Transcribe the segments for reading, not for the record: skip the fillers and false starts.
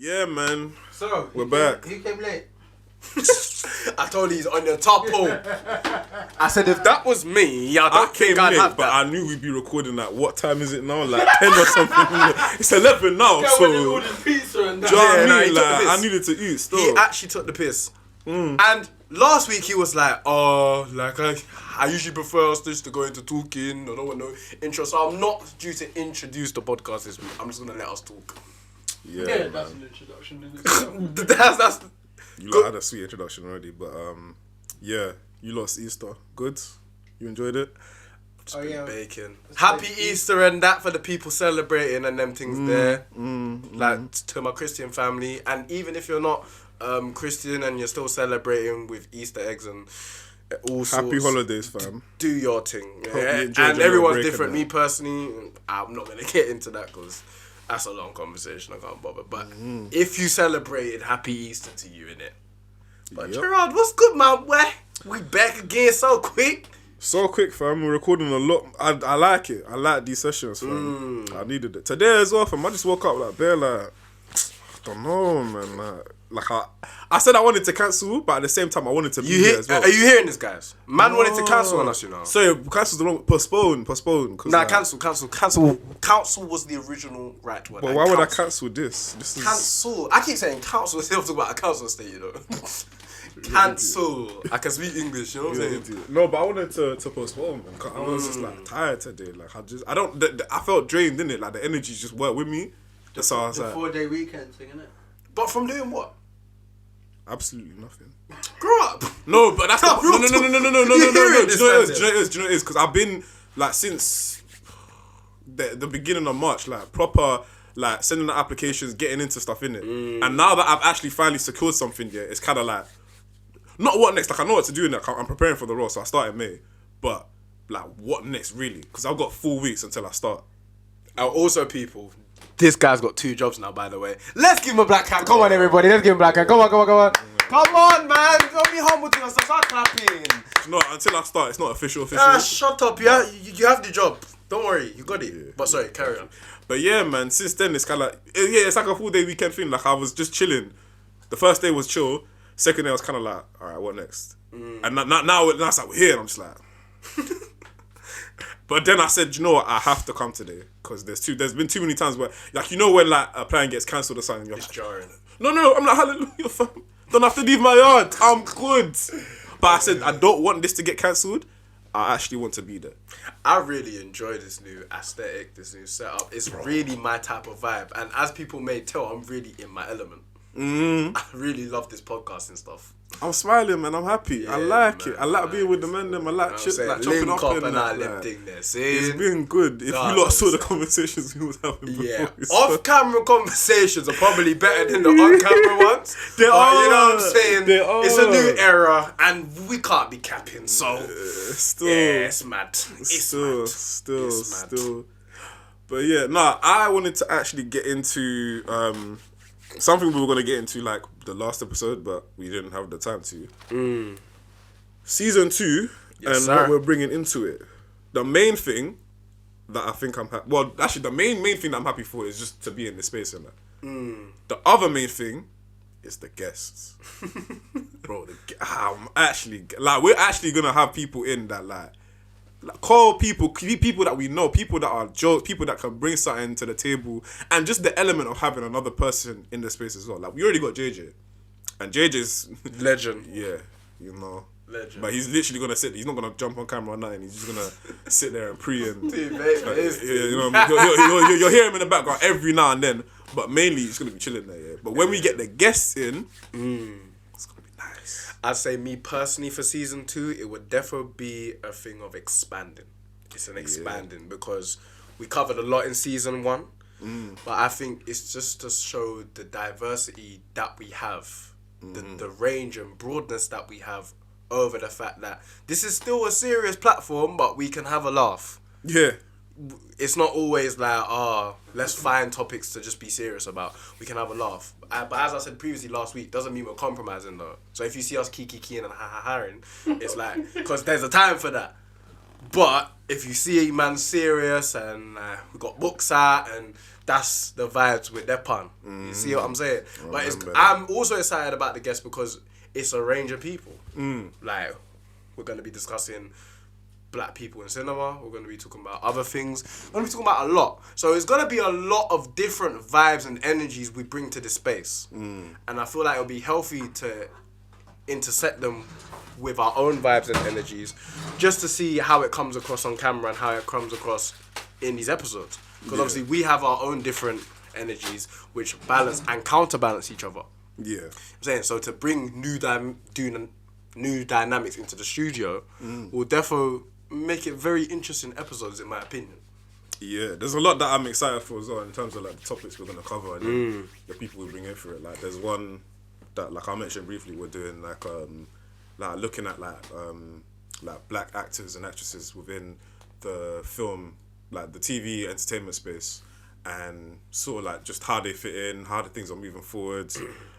Yeah, man. So, we're back. Who came late? I told you he's on your top pole. I said if that was me, I don't think I'd have but that. I knew we'd be recording at what time is it now? Like 10 or something. It's 11 now, so. When you ordered pizza and that. Do you know what I Yeah, mean? he took the Like, piss. I needed to eat still. He actually took the piss. And last week he was like, I usually prefer us just to go into talking. I don't want no intro. So I'm not due to introduce the podcast this week. I'm just going to let us talk. Yeah, Yeah, man. that's an introduction in itself. that's You lot had a sweet introduction already, but yeah, you lost Easter. Good? You enjoyed it? Oh yeah. bacon. Happy Easter and that for the people celebrating and them things there. Like to my Christian family, and even if you're not Christian and you're still celebrating with Easter eggs and all sorts. Happy holidays, fam. Do your thing. you Yeah? enjoyed And your everyone's break and different. that. Me personally, I'm not gonna get into that because that's a long conversation. I can't bother. But if you celebrated, happy Easter to you, innit? But Yep. Gerard, what's good, man? Where we back again so quick? So quick, fam. We're recording a lot. I like it. I like these sessions, fam. I needed it. Today as well, fam. I just woke up like, bare, like, I don't know, man. Like I said I wanted to cancel, but at the same time, I wanted to be here as well. Are you hearing this, guys? Man wanted to cancel on us, you know. Sorry, cancel's the wrong. Postpone. Cause Nah, like, cancel. Council was the original right word. But And why would I council- cancel this? This is Cancel. I keep saying council. They don't talk about a council estate, you know. Cancel. I can speak English, you know what I'm saying? No, but I wanted to postpone, man. 'Cause I was just like tired today. Like I felt drained, didn't it? Like the energy just weren't with me. So I was The like, 4-day weekend thing, innit? But from doing what? absolutely nothing. Grow up. No, but that's not. No. Do you know You what hearing it this, is? Do you know what it is? Because I've been like since the beginning of March, like proper. Like sending the applications, getting into stuff in it, and now that I've actually finally secured something, yeah, it's kind of like not what next. Like I know what to do in that. I'm preparing for the role, so I start in May. But like, what next, really? Because I've got 4 weeks until I start. Also, people, this guy's got 2 jobs now, by the way. Let's give him a black hand. Come on, everybody. Let's give him a black hand. Come on. Come on, man. Don't be humble to yourself. Start clapping. No, until I start, it's not official. Shut up, yeah? You have the job. Don't worry. You got it. Yeah. But sorry, carry on. But yeah, man, since then, it's kind of like, yeah, it's like a 4-day weekend thing. Like, I was just chilling. The first day was chill. Second day, I was kind of like, all right, what next? And now it's like, we're here. And I'm just like... But then I said, you know what, I have to come today. Because there's been too many times where, like, you know when, like, a plan gets cancelled or something, you're It's like, jarring. no, I'm like, hallelujah, fam. Don't have to leave my yard. I'm good. But I said, I don't want this to get cancelled. I actually want to be there. I really enjoy this new aesthetic, this new setup. It's really my type of vibe. And as people may tell, I'm really in my element. I really love this podcast and stuff. I'm smiling, man. I'm happy. I Yeah, like man, it. I like being with the men. Them. I like I'm shit, saying, like chopping link up and and that that. lip Like, thing there. it's See? been good. If Nah, you lot saw the it's- conversations we was having before. Yeah. it's Off-camera conversations are probably better than the on-camera ones. They But are. you know what I'm saying? They are. It's a new era and we can't be capping. So, still, yeah, it's mad. It's still, mad. still, It's mad. still. But yeah, I wanted to actually get into something we were gonna get into like the last episode, but we didn't have the time to. Season 2 Yes, and sir. what we're bringing into it. The main thing that I think I'm happy. Well, actually, the main thing that I'm happy for is just to be in the space and that. The other main thing is the guests, bro. I'm actually like we're actually gonna have people in that like call people that we know, people that are jokes, people that can bring something to the table, and just the element of having another person in the space as well. Like we already got JJ, and JJ's Legend. yeah, you know. Legend. But he's literally gonna sit. He's not gonna jump on camera or nothing. He's just gonna sit there and pre and Dude, mate, it's- yeah, you know what I mean? You'll hear him in the background every now and then, but mainly he's gonna be chilling there. Yeah. But when we get the guests in, it's gonna be nice. I'd say me personally for season 2, it would definitely be a thing of expanding. It's an expanding because we covered a lot in season 1, but I think it's just to show the diversity that we have, the range and broadness that we have over the fact that this is still a serious platform, but we can have a laugh. Yeah. It's not always like, let's find topics to just be serious about. We can have a laugh. But as I said previously last week, doesn't mean we're compromising though. So if you see us kiki-keying and ha-ha-haing, it's like, because there's a time for that. But if you see a man serious and we got books out and that's the vibes with that pun. You see what I'm saying? But remember I'm also excited about the guest because it's a range of people. Like, we're going to be discussing black people in cinema. We're going to be talking about other things. We're going to be talking about a lot. So it's going to be a lot of different vibes and energies we bring to the space. And I feel like it'll be healthy to intersect them with our own vibes and energies just to see how it comes across on camera and how it comes across in these episodes. Because obviously we have our own different energies which balance and counterbalance each other. Yeah. I'm saying, so to bring new dynamics into the studio will definitely make it very interesting episodes, in my opinion. Yeah, there's a lot that I'm excited for as well in terms of like the topics we're gonna cover and the people we bring in for it. Like, there's one that, like I mentioned briefly, we're doing like looking at like black actors and actresses within the film, like the TV entertainment space, and sort of like just how they fit in, how the things are moving forward,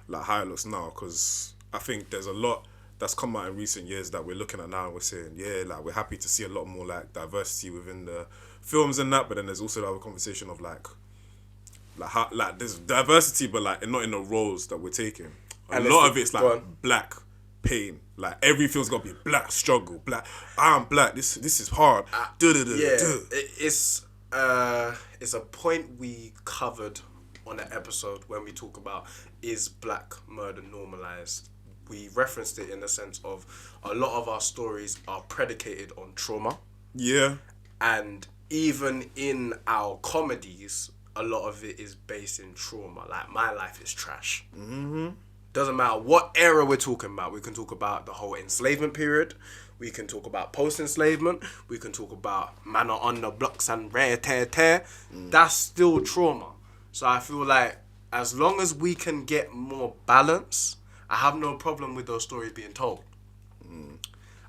like how it looks now. Because I think there's a lot that's come out in recent years that we're looking at now and we're saying, yeah, like we're happy to see a lot more like diversity within the films and that. But then there's also the other conversation of like how like there's diversity, but like not in the roles that we're taking. A lot of it's like black pain. Like every film's got to be black struggle, black. I'm black. This is hard. It's a point we covered on an episode when we talk about, is black murder normalized? We referenced it in the sense of a lot of our stories are predicated on trauma. Yeah. And even in our comedies, a lot of it is based in trauma. Like, my life is trash. Doesn't matter what era we're talking about. We can talk about the whole enslavement period. We can talk about post-enslavement. We can talk about man are on the blocks and rare tear. That's still trauma. So I feel like as long as we can get more balance, I have no problem with those stories being told. And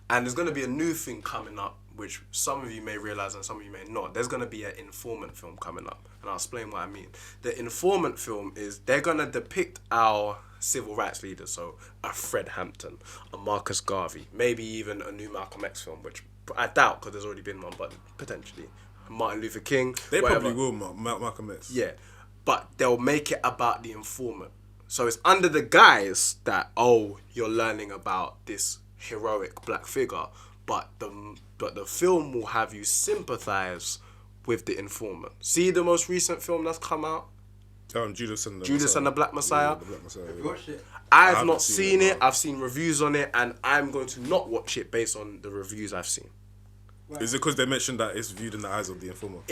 there's going to be a new thing coming up, which some of you may realise and some of you may not. There's going to be an informant film coming up. And I'll explain what I mean. The informant film is, they're going to depict our civil rights leaders. So a Fred Hampton, a Marcus Garvey, maybe even a new Malcolm X film, which I doubt because there's already been one, but potentially. Martin Luther King. They whatever. probably will, Malcolm X. Yeah. But they'll make it about the informant. So it's under the guise that, oh, you're learning about this heroic black figure, but the film will have you sympathise with the informant. See the most recent film that's come out? Judas and the Black Messiah. Yeah, the Black Messiah. Have you watched it? I've not seen it. I've seen reviews on it, and I'm going to not watch it based on the reviews I've seen. Is it because they mentioned that it's viewed in the eyes of the informant?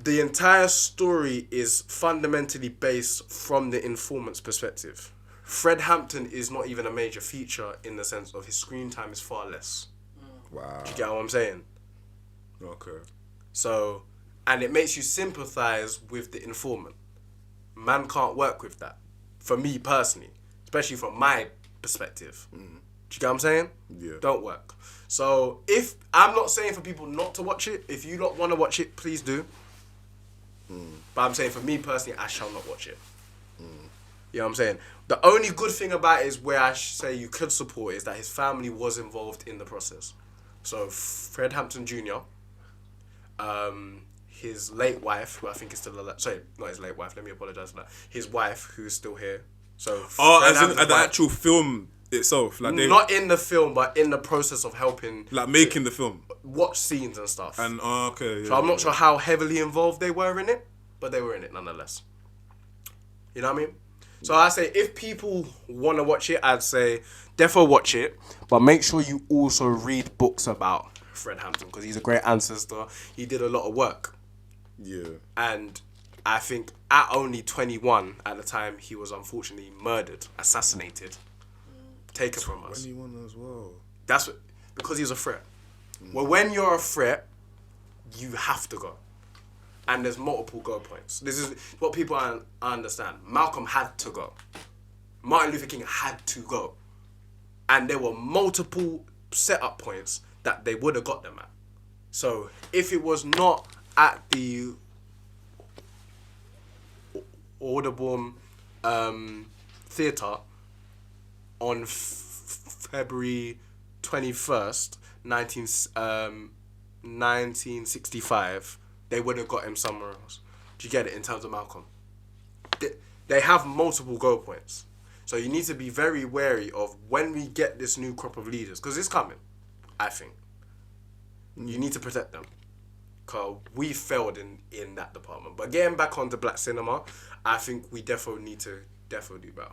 The entire story is fundamentally based from the informant's perspective. Fred Hampton is not even a major feature in the sense of his screen time is far less. Wow. Do you get what I'm saying? Okay. So, and it makes you sympathise with the informant. Man can't work with that. For me personally. Especially from my perspective. Do you get what I'm saying? Yeah. Don't work. So, if I'm not saying for people not to watch it, if you don't want to watch it, please do. But I'm saying for me personally, I shall not watch it. You know what I'm saying? The only good thing about it is where I say you could support is that his family was involved in the process. So Fred Hampton Jr., his late wife, who I think is still alive. Sorry, not his late wife. Let me apologise for that. His wife, who is still here. So as in the actual film itself, like not in the film, but in the process of helping, like making the film, watch scenes and stuff. And okay. So I'm not sure how heavily involved they were in it, but they were in it nonetheless. You know what I mean? So I say if people want to watch it, I'd say defo watch it, but make sure you also read books about Fred Hampton because he's a great ancestor. He did a lot of work. Yeah. And I think at only 21 at the time, he was unfortunately murdered, assassinated, taken from us. 21 as well. That's what, because he's a threat. Well, when you're a threat, you have to go. And there's multiple go points. This is what people understand. Malcolm had to go. Martin Luther King had to go. And there were multiple setup points that they would have got them at. So if it was not at the Audubon Theatre on February 21st, 1965, they would have got him somewhere else. Do you get it? In terms of Malcolm, they have multiple goal points. So you need to be very wary of when we get this new crop of leaders, because it's coming, I think. You need to protect them. Because we failed in that department. But getting back onto black cinema, I think we definitely need to do better.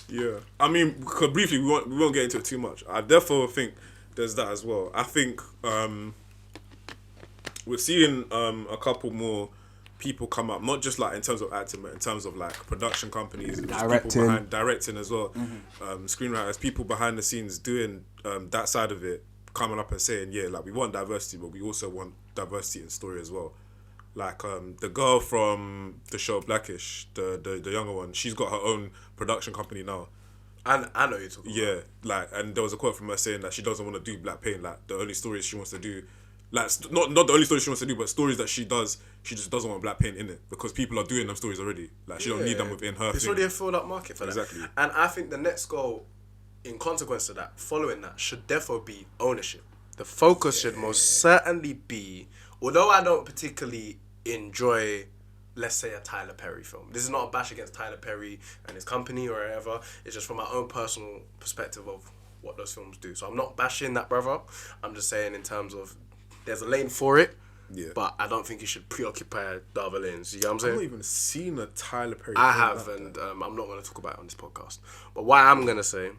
Yeah. I mean, because briefly, we won't get into it too much. I definitely think there's that as well. I think we're seeing a couple more people come up, not just like in terms of acting, but in terms of like production companies, and just people behind directing as well, screenwriters, people behind the scenes doing that side of it, coming up and saying, yeah, like we want diversity, but we also want diversity in story as well. Like the girl from the show Blackish, the younger one, she's got her own production company now. And I know you're talking about. Yeah, like, and there was a quote from her saying that she doesn't want to do black pain. Like the only stories she wants to do, like not the only stories she wants to do, but stories that she does, she just doesn't want black paint in it because people are doing them stories already. Like she don't need them within her. It's already a filled up market for that. Exactly. And I think the next goal, in consequence of that, following that, should therefore be ownership. The focus should most certainly be, although I don't particularly enjoy, let's say, a Tyler Perry film. This is not a bash against Tyler Perry and his company or whatever. It's just from my own personal perspective of what those films do. So I'm not bashing that brother. I'm just saying in terms of there's a lane for it, but I don't think you should preoccupy the other lanes. You know what I'm saying? I've not even seen a Tyler Perry I film have, like and I'm not going to talk about it on this podcast. But what I'm going to say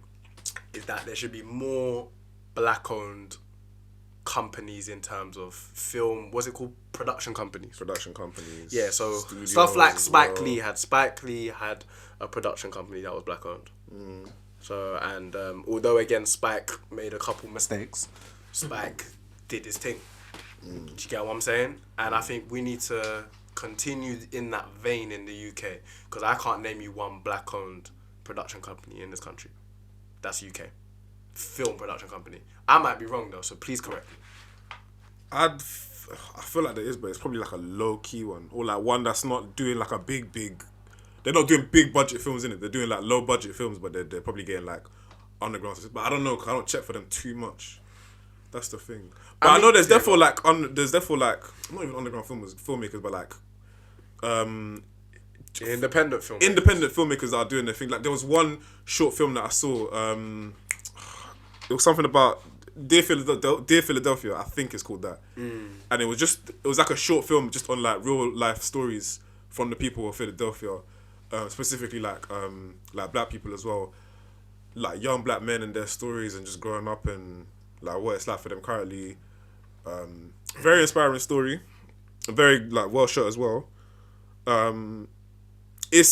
is that there should be more black-owned companies in terms of film. What's it called? Production companies. Production companies. Yeah, so studios stuff like as Spike well. Lee had. Spike Lee had a production company that was black-owned. So, and although again Spike made a couple mistakes, Spike did his thing. Do you get what I'm saying? And I think we need to continue in that vein in the UK, because I can't name you one black-owned production company in this country. That's UK. Film production company. I might be wrong though, so please correct me. I feel like there is, but it's probably like a low-key one. Or like one that's not doing like a big... They're not doing big budget films in it. They're doing like low budget films, but they're probably getting like underground. But I don't know, because I don't check for them too much. That's the thing. But I know there's therefore like not even underground filmmakers, but like Independent film. independent filmmakers that are doing their thing. Like there was one short film that I saw. It was something about Dear Philadelphia, I think it's called that. And it was like a short film just on like real life stories from the people of Philadelphia, specifically like black people as well, like young black men and their stories and just growing up and like what it's like for them currently. Very inspiring story, very like well shot as well. It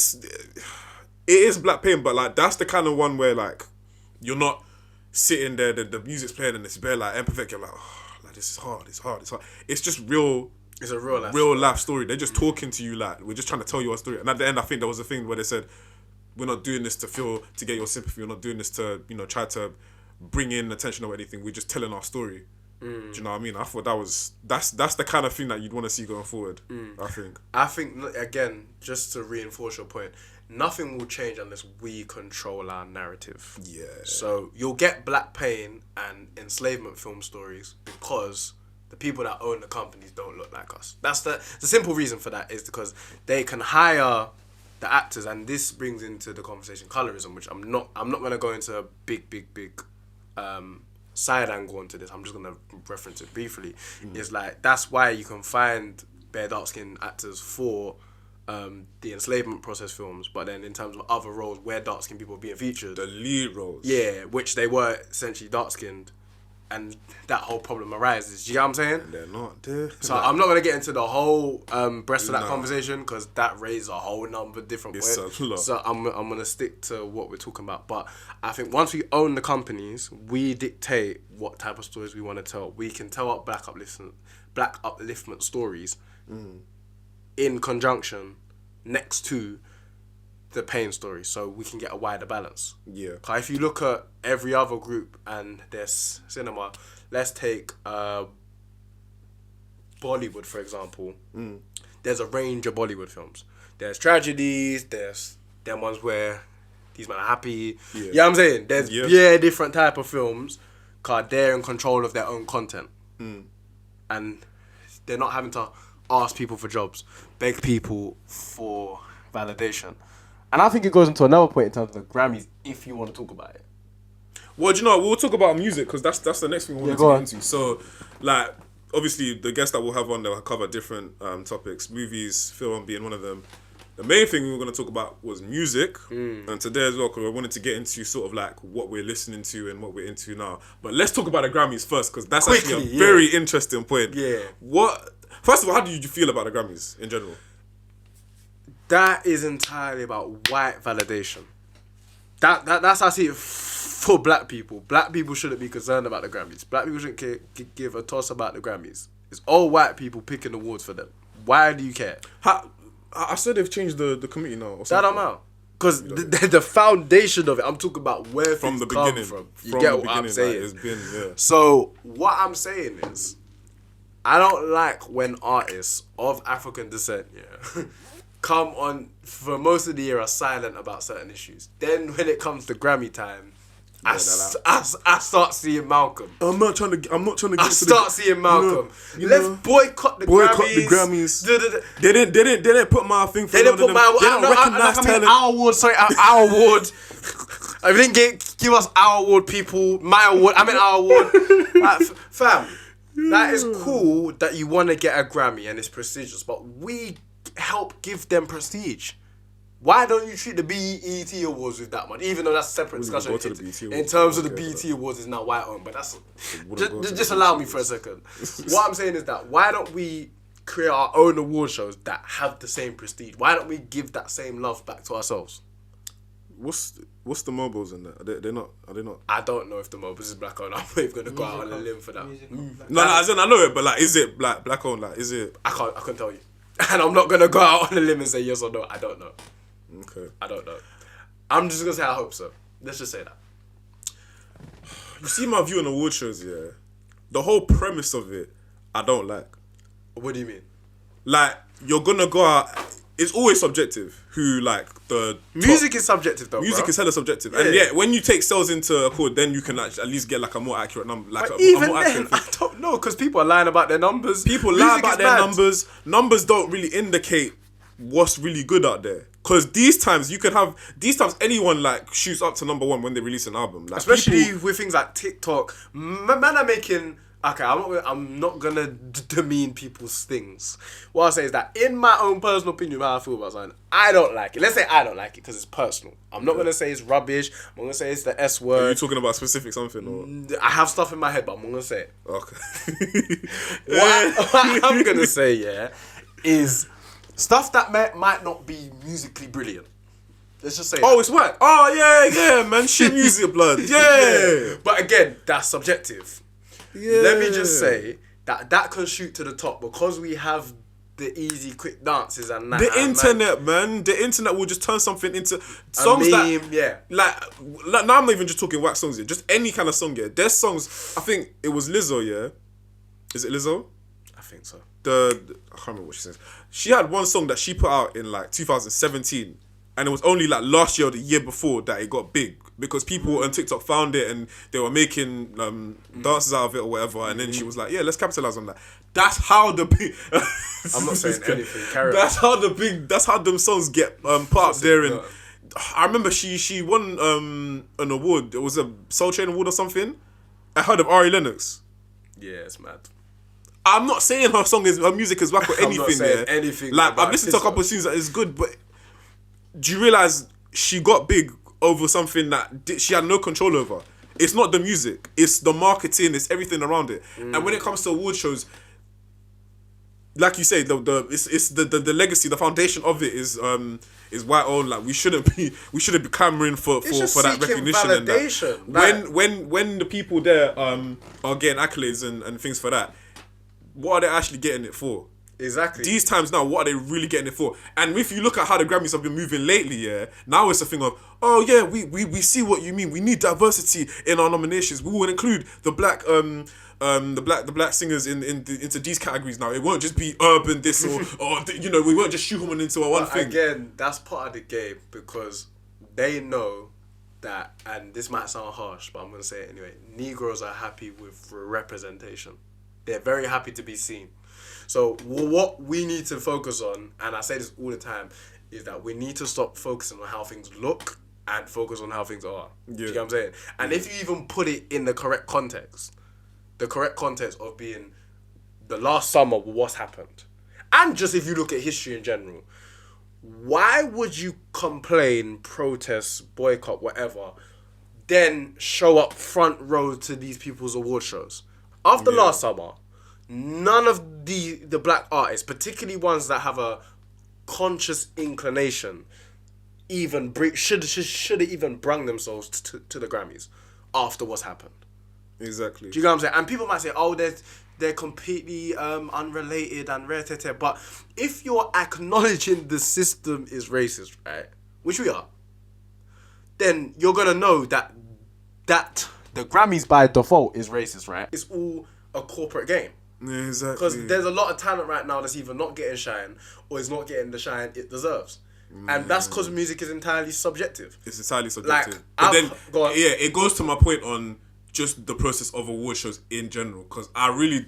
is black pain, but like that's the kind of one where like you're not sitting there, the music's playing and it's bare like empathetic. You're like, oh, like this is hard. It's just real. It's a real life story. They're just talking to you like we're just trying to tell you a story. And at the end, I think there was a thing where they said, we're not doing this to get your sympathy. We're not doing this to try to bring in attention or anything. We're just telling our story. Do you know what I mean? I thought that's the kind of thing that you'd want to see going forward. I think again, just to reinforce your point, nothing will change unless we control our narrative. Yeah. So you'll get black pain and enslavement film stories because the people that own the companies don't look like us. That's the simple reason for that is because they can hire the actors, and this brings into the conversation colorism, which I'm not going to go into a big side angle onto this. I'm just going to reference it briefly. It's like that's why you can find bare dark skinned actors for the enslavement process films, but then in terms of other roles where dark skinned people are being featured, the lead roles, which they were essentially dark skinned, and that whole problem arises. Do you get what I'm saying? And they're not there. So I'm not gonna get into the whole rest of that conversation because that raises a whole number of different ways. So I'm gonna stick to what we're talking about. But I think once we own the companies, we dictate what type of stories we want to tell. We can tell up black upliftment stories in conjunction next to the pain story, so we can get a wider balance. Yeah. Cause if you look at every other group and their cinema, let's take Bollywood for example. There's a range of Bollywood films. There's tragedies. There's them ones where these men are happy. Yeah. You know what I'm saying? There's different type of films. Cause they're in control of their own content, and they're not having to ask people for jobs, beg people for validation. And I think it goes into another point in terms of the Grammys, if you want to talk about it. Well, do you know, we'll talk about music because that's the next thing we wanted to get into. So, like, obviously, the guests that we'll have on there will cover different topics, movies, film being one of them. The main thing we were going to talk about was music, and today as well, because I wanted to get into sort of like what we're listening to and what we're into now. But let's talk about the Grammys first, because that's actually a very interesting point. Yeah. First of all, how did you feel about the Grammys in general? That is entirely about white validation. That's how I see it for black people. Black people shouldn't be concerned about the Grammys. Black people shouldn't give a toss about the Grammys. It's all white people picking awards for them. Why do you care? I said they've changed the committee now. Or That I'm out. Because the foundation of it, I'm talking about where from things the come beginning. from. You From get the what I'm beginning, saying? like, it's been, yeah. So what I'm saying is, I don't like when artists of African descent, come on for most of the year are silent about certain issues. Then when it comes to Grammy time, I start seeing Malcolm. I'm not trying to get I start seeing Malcolm. Let's boycott the Grammys. They didn't put my thing for They didn't put my They don't recognize talent. our award. Sorry, our award. I didn't give us our award, people. My award. I meant our award. Like, fam, that is cool that you want to get a Grammy and it's prestigious, but we help give them prestige. Why don't you treat the BET Awards with that much? Even though that's a separate discussion. In terms of the BET Awards, is now white owned, but that's just allow me for a second. What I'm saying is that why don't we create our own award shows that have the same prestige? Why don't we give that same love back to ourselves? What's the mobiles in that? Are they not? I don't know if the mobiles is black owned. I'm not even gonna go out on a limb for that. No, as in I know it, but like, is it black owned? Like, is it? I couldn't tell you, and I'm not gonna go out on a limb and say yes or no. I don't know. Okay. I don't know. I'm just gonna say I hope so. Let's just say that. You see my view on award shows, yeah. The whole premise of it, I don't like. What do you mean? Like, you're gonna go out. It's always subjective. Who like the music is subjective though. Music bro. is hella subjective, Yeah. and yeah, when you take sales into account, then you can at least get like a more accurate number. Like But a even more then, accurate I don't know because people are lying about their numbers. People lie about their numbers. Numbers don't really indicate what's really good out there. Because these times anyone like shoots up to number one when they release an album. Like, especially with things like TikTok. Man are making. Okay, I'm not gonna demean people's things. What I'll say is that in my own personal opinion, how I feel about something, I don't like it. Let's say I don't like it because it's personal. I'm not gonna say it's rubbish. I'm gonna say it's the S word. Are you talking about specific something or? I have stuff in my head, but I'm not gonna say it. Okay. What I'm gonna say, is stuff that might not be musically brilliant. Let's just say Oh, it's what? Oh, yeah, man. Shit music, blood. Yeah. But again, that's subjective. Yeah. Let me just say that can shoot to the top because we have the easy, quick dances and that. The internet, man. The internet will just turn something into songs Like, now I'm not even just talking wax songs here. Just any kind of song, yeah. There's songs, I think it was Lizzo, yeah? Is it Lizzo? I think so. I can't remember what she says. She had one song that she put out in like 2017, and it was only like last year or the year before that it got big because people on TikTok found it and they were making dances out of it or whatever, and then she was like, "Yeah, let's capitalize on that." That's how the big. I'm not saying anything. Carry on. That's how them songs get put out there. And I remember she won an award. It was a Soul Train award or something. I heard of Ari Lennox. Yeah, it's mad. I'm not saying her music is whack or anything. I'm not saying yeah. anything. Like, I've listened to a couple of tunes that is good, but do you realize she got big over something that she had no control over? It's not the music, it's the marketing, it's everything around it. And when it comes to award shows, like you say, the legacy, the foundation of it is white owned. Like, we shouldn't be clamoring for that recognition validation. and that. When the people there are getting accolades and things for that, what are they actually getting it for? Exactly. These times now, what are they really getting it for? And if you look at how the Grammys have been moving lately, yeah, now it's a thing of, oh yeah, we see what you mean. We need diversity in our nominations. We will include the black black singers into these categories now. It won't just be urban this or we won't just shoehorn into one thing. Again, that's part of the game because they know that, and this might sound harsh, but I'm gonna say it anyway. Negroes are happy with representation. They're very happy to be seen. So what we need to focus on, and I say this all the time, is that we need to stop focusing on how things look and focus on how things are. Yeah. Do you get what I'm saying? And if you even put it in the correct context of being the last summer, what's happened, and just if you look at history in general, why would you complain, protest, boycott, whatever, then show up front row to these people's award shows? After last summer, none of the black artists, particularly ones that have a conscious inclination, even should have even brung themselves to the Grammys after what's happened. Exactly. Do you know what I'm saying? And people might say, oh, they're completely unrelated and rare, but if you're acknowledging the system is racist, right, which we are, then you're gonna know that the Grammys by default is racist, right? It's all a corporate game. Yeah, exactly. Because there's a lot of talent right now that's either not getting shine or is not getting the shine it deserves. And that's because music is entirely subjective. It's entirely subjective. Like, but then, go on. yeah, it goes to my point on just the process of award shows in general. Because I really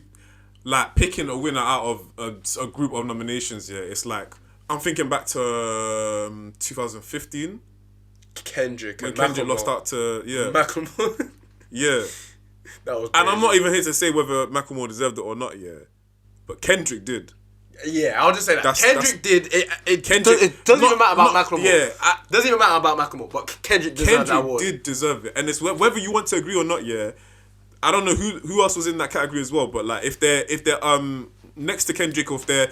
like picking a winner out of a group of nominations. Yeah, it's like I'm thinking back to 2015. Kendrick When and Kendrick Macklemore. lost out to Macklemore. yeah. That was crazy. And I'm not even here to say whether Macklemore deserved it or not. Yeah, but Kendrick did. Yeah, I'll just say that. That's- Kendrick did. It Kendrick- doesn't not- even matter about not- Macklemore. yeah, doesn't even matter about Macklemore, but Kendrick deserved that award. Kendrick did deserve it, and it's whether you want to agree or not. Yeah, I don't know who else was in that category as well, but like if they're next to Kendrick, or if they're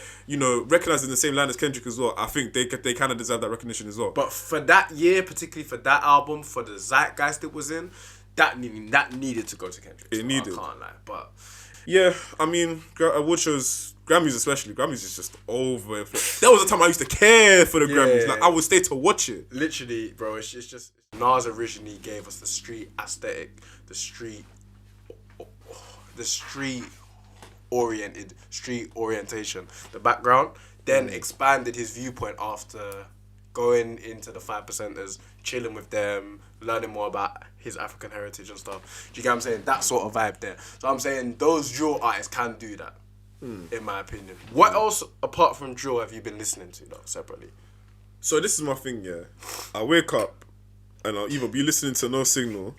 recognized in the same line as Kendrick as well, I think they kind of deserve that recognition as well. But for that year, particularly for that album, for the zeitgeist it was in, that needed to go to Kendrick. It needed. I can't lie, but yeah, I mean, award shows, Grammys especially, Grammys is just over. There was a time I used to care for the Grammys. Like I would stay to watch it. literally, bro, it's just Nas originally gave us the street aesthetic, the street orientation, the background, then expanded his viewpoint after going into the 5%ers, chilling with them, learning more about his African heritage and stuff. Do you get what I'm saying? That sort of vibe there. So I'm saying those drill artists can do that, in my opinion. What else apart from drill have you been listening to though, separately? So this is my thing, yeah. I wake up and I'll either be listening to No Signal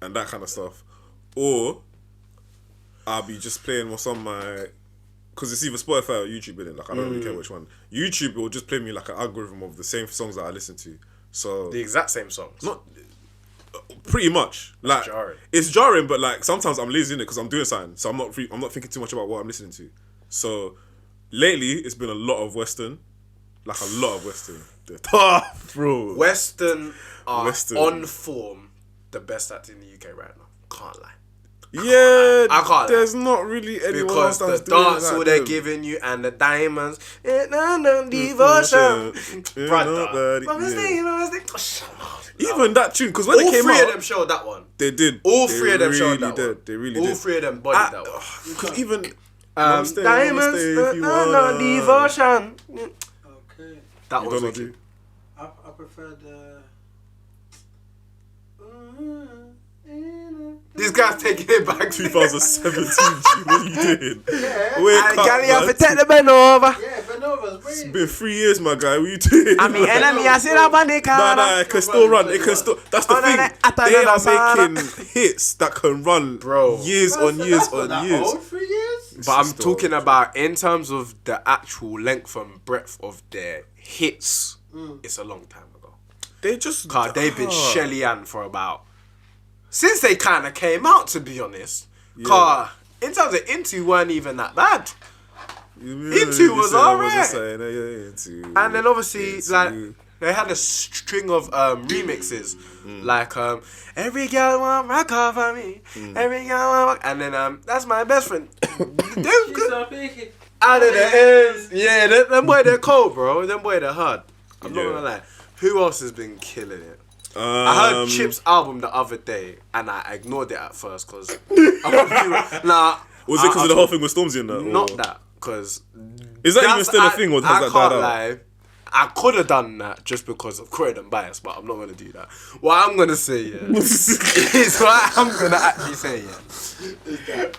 and that kind of stuff, or I'll be just playing what's on my, because it's either Spotify or YouTube, innit? Like I don't really care which one. YouTube will just play me like an algorithm of the same songs that I listen to. So The exact same songs. not pretty much. Like jarring. it's jarring, but like sometimes I'm lazy in it because I'm doing something, so I'm not thinking too much about what I'm listening to. So lately it's been a lot of Western, like a lot of Western. They're tough, bro. Western are Western. on form the best act in the UK right now. Can't lie. Yeah, I can't. There's not really anyone Because else that's the doing dance like all they're them. giving you and the diamonds, devotion, brother. Even that tune, because when All it came three out, of them showed that one. they did. All They three of them really showed that did. one. They really All did. three of them bodied that one. Because even Diamonds, devotion. Okay. That You was don't know, wicked. do? I prefer the. This guy's taking it back. 2017. G, what are you doing? Yeah. Wake And up, Gally, I man. protect the bend over. Yeah, Benovas, It's wait. been 3 years, my guy. What are you doing? I mean, enemy, I sit up on the Nah, corner. it can still run. It can still. That's the Oh, no, thing. no, I thought They that was are making hits that can run, Bro. years on years on years. Old 3 years? But I'm Sister. talking about in terms of the actual length and breadth of their hits. It's a long time ago. They just. Cause they've been Shelly Ann for about since they kind of came out, to be honest. Cause in terms of Into weren't even that bad. Into was alright. And then obviously, like, they had a string of remixes, like every girl want rock off of me, every girl want rock, and then that's my best friend. Them She's good so big. out of the ends. Yeah, them boy they're cold, bro. Them boy they're hard. I'm not gonna lie. Who else has been killing it? I heard Chip's album the other day, and I ignored it at first because nah. Was it because of the whole thing with Stormzy and that? Not or- that, because Is that even still a thing, or has that died out? Lie. I could have done that just because of credit and bias, but I'm not gonna do that. What I'm gonna say, is what I'm gonna actually say, is that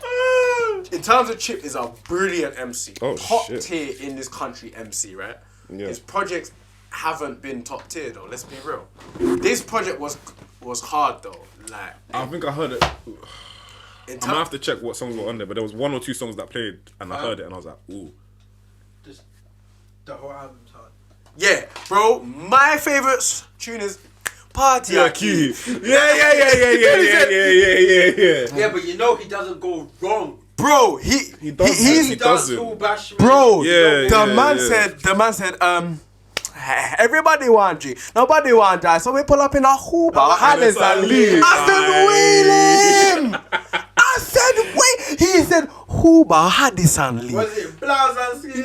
in terms of Chip is a brilliant MC, top tier in this country MC, right? Yeah. His projects haven't been top tier though. Let's be real. This project was hard though. Like I think I heard it. I'm gonna have to check what songs were on there, but there was 1 or 2 songs that played, and I heard it, and I was like, ooh. Just the whole album's hard. Yeah, bro. My favourite tune is Party Key. Yeah. Yeah, but you know he doesn't go wrong. Bro, he doesn't. Bro, yeah, the man said, everybody want G, nobody want die, so we pull up in a Hoover, Hannes and Lee. I said, wheel him! I said, wait! He said, Hoover, Hannes and Lee. Was it blouse and ski?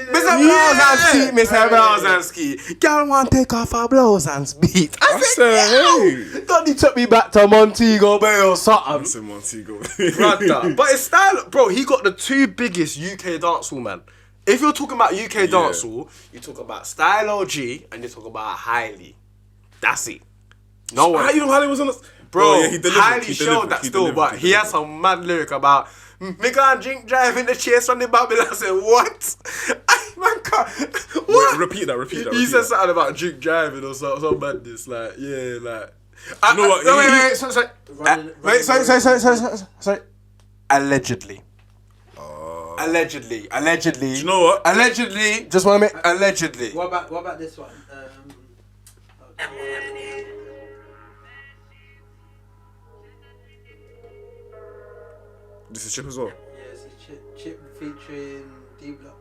Mr. Blouse and Ski. Girl want take off her blouse and speed. I said, hey! Don't he took me back to Montego Bay or something? I said Montego. Brother. But it's style, bro, he got the 2 biggest UK dancehall, man. If you're talking about UK dancehall, you talk about Style OG and you talk about Hailey. That's it. No one. You know Hailey was on the... Bro, he delivered. Hailey showed that still, but he had some mad lyric about me can't drink drive in the chase from the Babylon. I said, what? Man can't. What? Repeat that. He said something about drink driving or some madness. Like, yeah, like. You know what? No, sorry. Allegedly. Allegedly. Do you know what? Allegedly. Just want to make allegedly. What about this one? This is Chip as well. Yeah, it's a Chip featuring D-Block.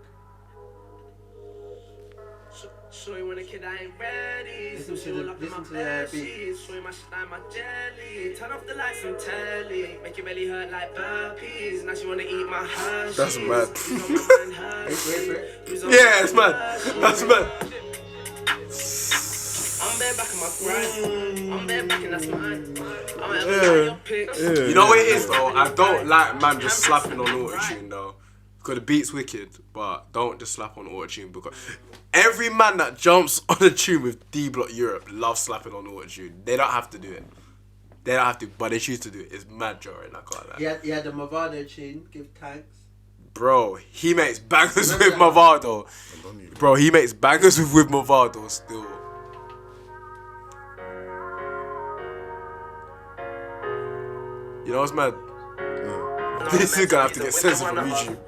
Show you when a kid I ain't ready. Listen to the beat. Show you my shit like my jelly. Turn off the lights and telly. Make your belly hurt like burpees. Now she wanna eat my Hershey's. That's mad. Yeah, Yeah, it's mad. That's mad. I'm bare back in my grind. I'm bare back and that's mine. I'm at your pics. You know what it is though? I don't like man just slapping on autotune though. Because the beat's wicked, but don't just slap on autotune because every man that jumps on a tune with D-Block Europe loves slapping on autotune. They don't have to do it. They don't have to, but they choose to do it. It's mad jarring, I can't lie. Yeah, the Movado tune, Give Thanks. Bro, he makes bangers with Movado. Bro, he makes bangers with Movado still. You know what's mad? This is gonna have to get censored from YouTube.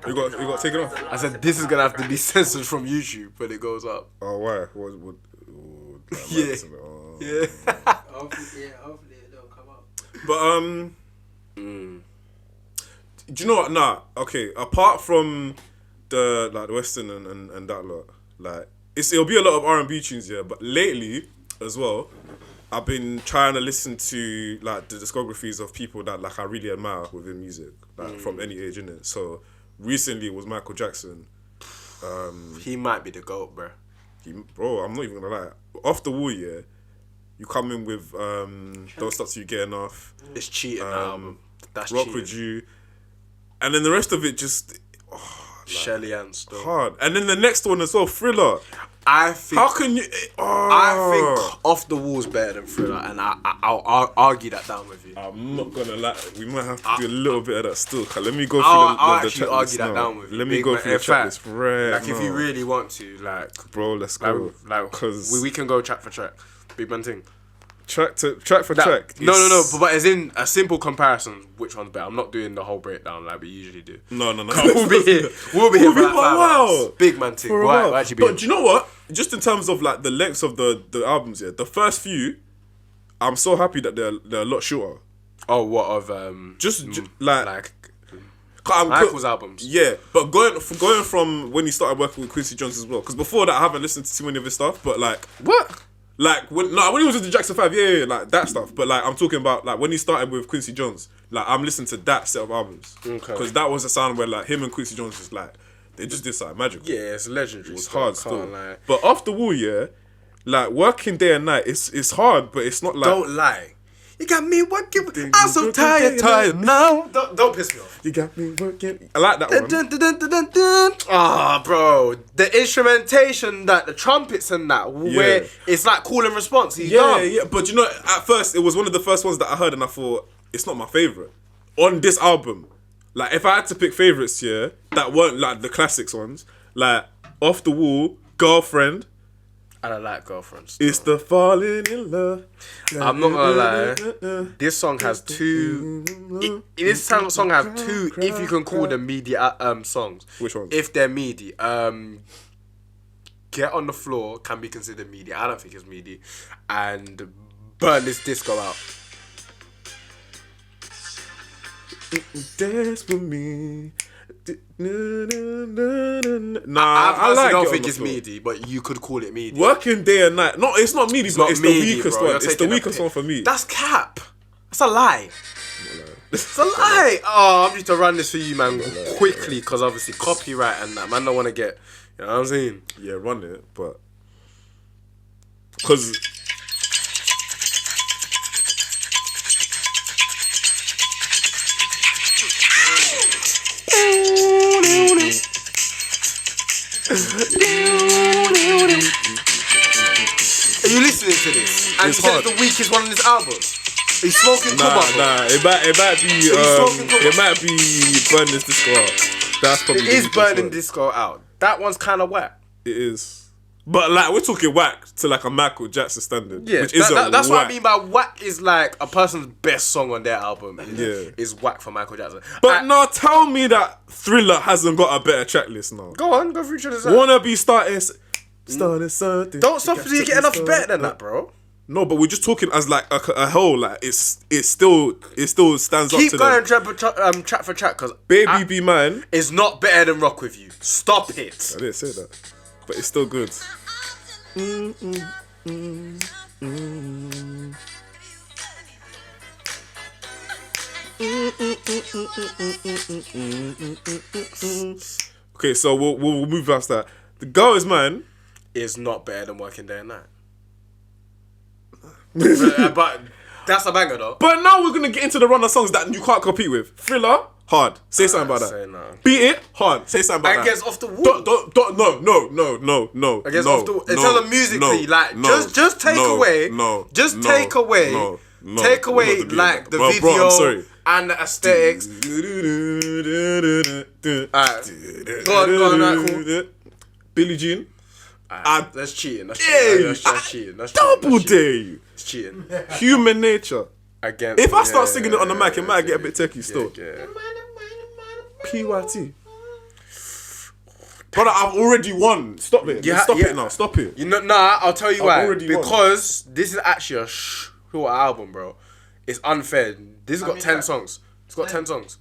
You got taken off. I said this is gonna have to be censored from YouTube when it goes up. Oh, why? Yeah. Yeah. Hopefully it don't come up. But do you know what? Nah. Okay. Apart from the Western and that lot, like it'll be a lot of R&B tunes, yeah. But lately, as well, I've been trying to listen to like the discographies of people that like I really admire within music, like from any age, innit? So recently it was Michael Jackson. He might be the GOAT, bro. Bro, I'm not even gonna lie. Off the wall, yeah. You come in with Don't Stop Till You Get Enough. It's cheating album. That's Rock cheating. With You, and then the rest of it just Shelly and stuff. hard. And then the next one as well, Thriller. I think. How can you? I think Off the Wall's better than Thriller, and I'll argue that down with you. I'm not gonna lie. We might have to do a little bit of that still. Let me go through I'll the actually checklist argue that now. down with you. Let me Big go man, through the in fact, checklist right Like if you now. really want to, like, Bro, let's go. like, Because we can go track for track. Big man thing. track for track. No, but as in a simple comparison, which one's better? I'm not doing the whole breakdown like we usually do. No. We'll be here. We'll be here for like 5 hours. Big man thing. For a Why while. actually be But do you know what? Just in terms of like the lengths of the albums, yeah, the first few, I'm so happy that they're a lot shorter. Oh, what of like Michael's albums? Yeah, but going from when he started working with Quincy Jones as well, because before that I haven't listened to too many of his stuff, but like What? like when he was with the Jackson 5, yeah, like that stuff. But like I'm talking about like when he started with Quincy Jones, like I'm listening to that set of albums, because that was a sound where like him and Quincy Jones just like they just did something magical. Yeah, it's legendary. It was still, hard can't still. lie. But Off the Wall, yeah, like working day and night, it's hard, but it's not like Don't lie. You got me working. I'm so tired now. Don't piss me off. You got me working. I like that one. Ah, bro, the instrumentation, that the trumpets and that, where it's like call and response. Yeah. But you know, at first it was one of the first ones that I heard, and I thought it's not my favorite on this album. Like, if I had to pick favorites here that weren't like the classics ones, like Off the Wall, Girlfriend. I don't like Girlfriends. It's the falling in love. I'm not gonna lie. This song has two. This song has two, if you can call them media songs. Which ones? If they're meaty. Get on the Floor can be considered meaty. I don't think it's meaty. And Burn This Disco Out. Dance with me. Nah, I like don't it think on it's the floor. meaty, but you could call it meaty. Working day and night. No, it's not meaty, but it's the weakest one. It's the weakest one for me. That's cap. That's a lie. It's a lie. Oh, I'm just to run this for you, man, quickly, because obviously copyright and that. Man don't want to get, you know what I'm saying? Yeah, run it, but because Are you listening to this? And It's you said hard. it's the weakest one on this album. Are you smoking tobacco? nah, it might be Burn This Disco Out. That's probably It the is weakest Burning one. Disco Out. That one's kind of whack. It is. But like, we're talking whack to like a Michael Jackson standard. Yeah, which isn't that's whack. what I mean by whack is like a person's best song on their album. Yeah. Is whack for Michael Jackson. But no, tell me that Thriller hasn't got a better track list now. Go through each other's. Wanna be starting something. Don't stop until you get enough better than that, bro. No, but we're just talking as like a whole. Like it still stands up Keep to going them. track for track, because Baby Be Mine. is not better than Rock With You. Stop it. I didn't say that, but it's still good. Okay, so we'll move past that. The Girl Is Mine. Is not better than Working Day and Night. but that's a banger though. But now we're gonna get into the run of songs that you can't compete with. Thriller, hard. Say something about Say that. no. Beat It, hard. Say something about that. Against Off the Wall. No. Against Off the Wall. In terms of musically, just take away like the video I'm sorry. and the aesthetics. Go on, right, cool. Billie Jean. That's cheating. That's Yeah, cheating. That's double cheating. dare you. It's cheating. Human Nature. Again. If I start singing it on the mic, it might get a bit techie still. Yeah. PYT. Brother, I've already won. Stop it. Stop it now. Stop it. You know, nah, I'll tell you why. already won. Because this is actually a short album, bro. It's unfair. This has got 10 songs. It's got 10 songs.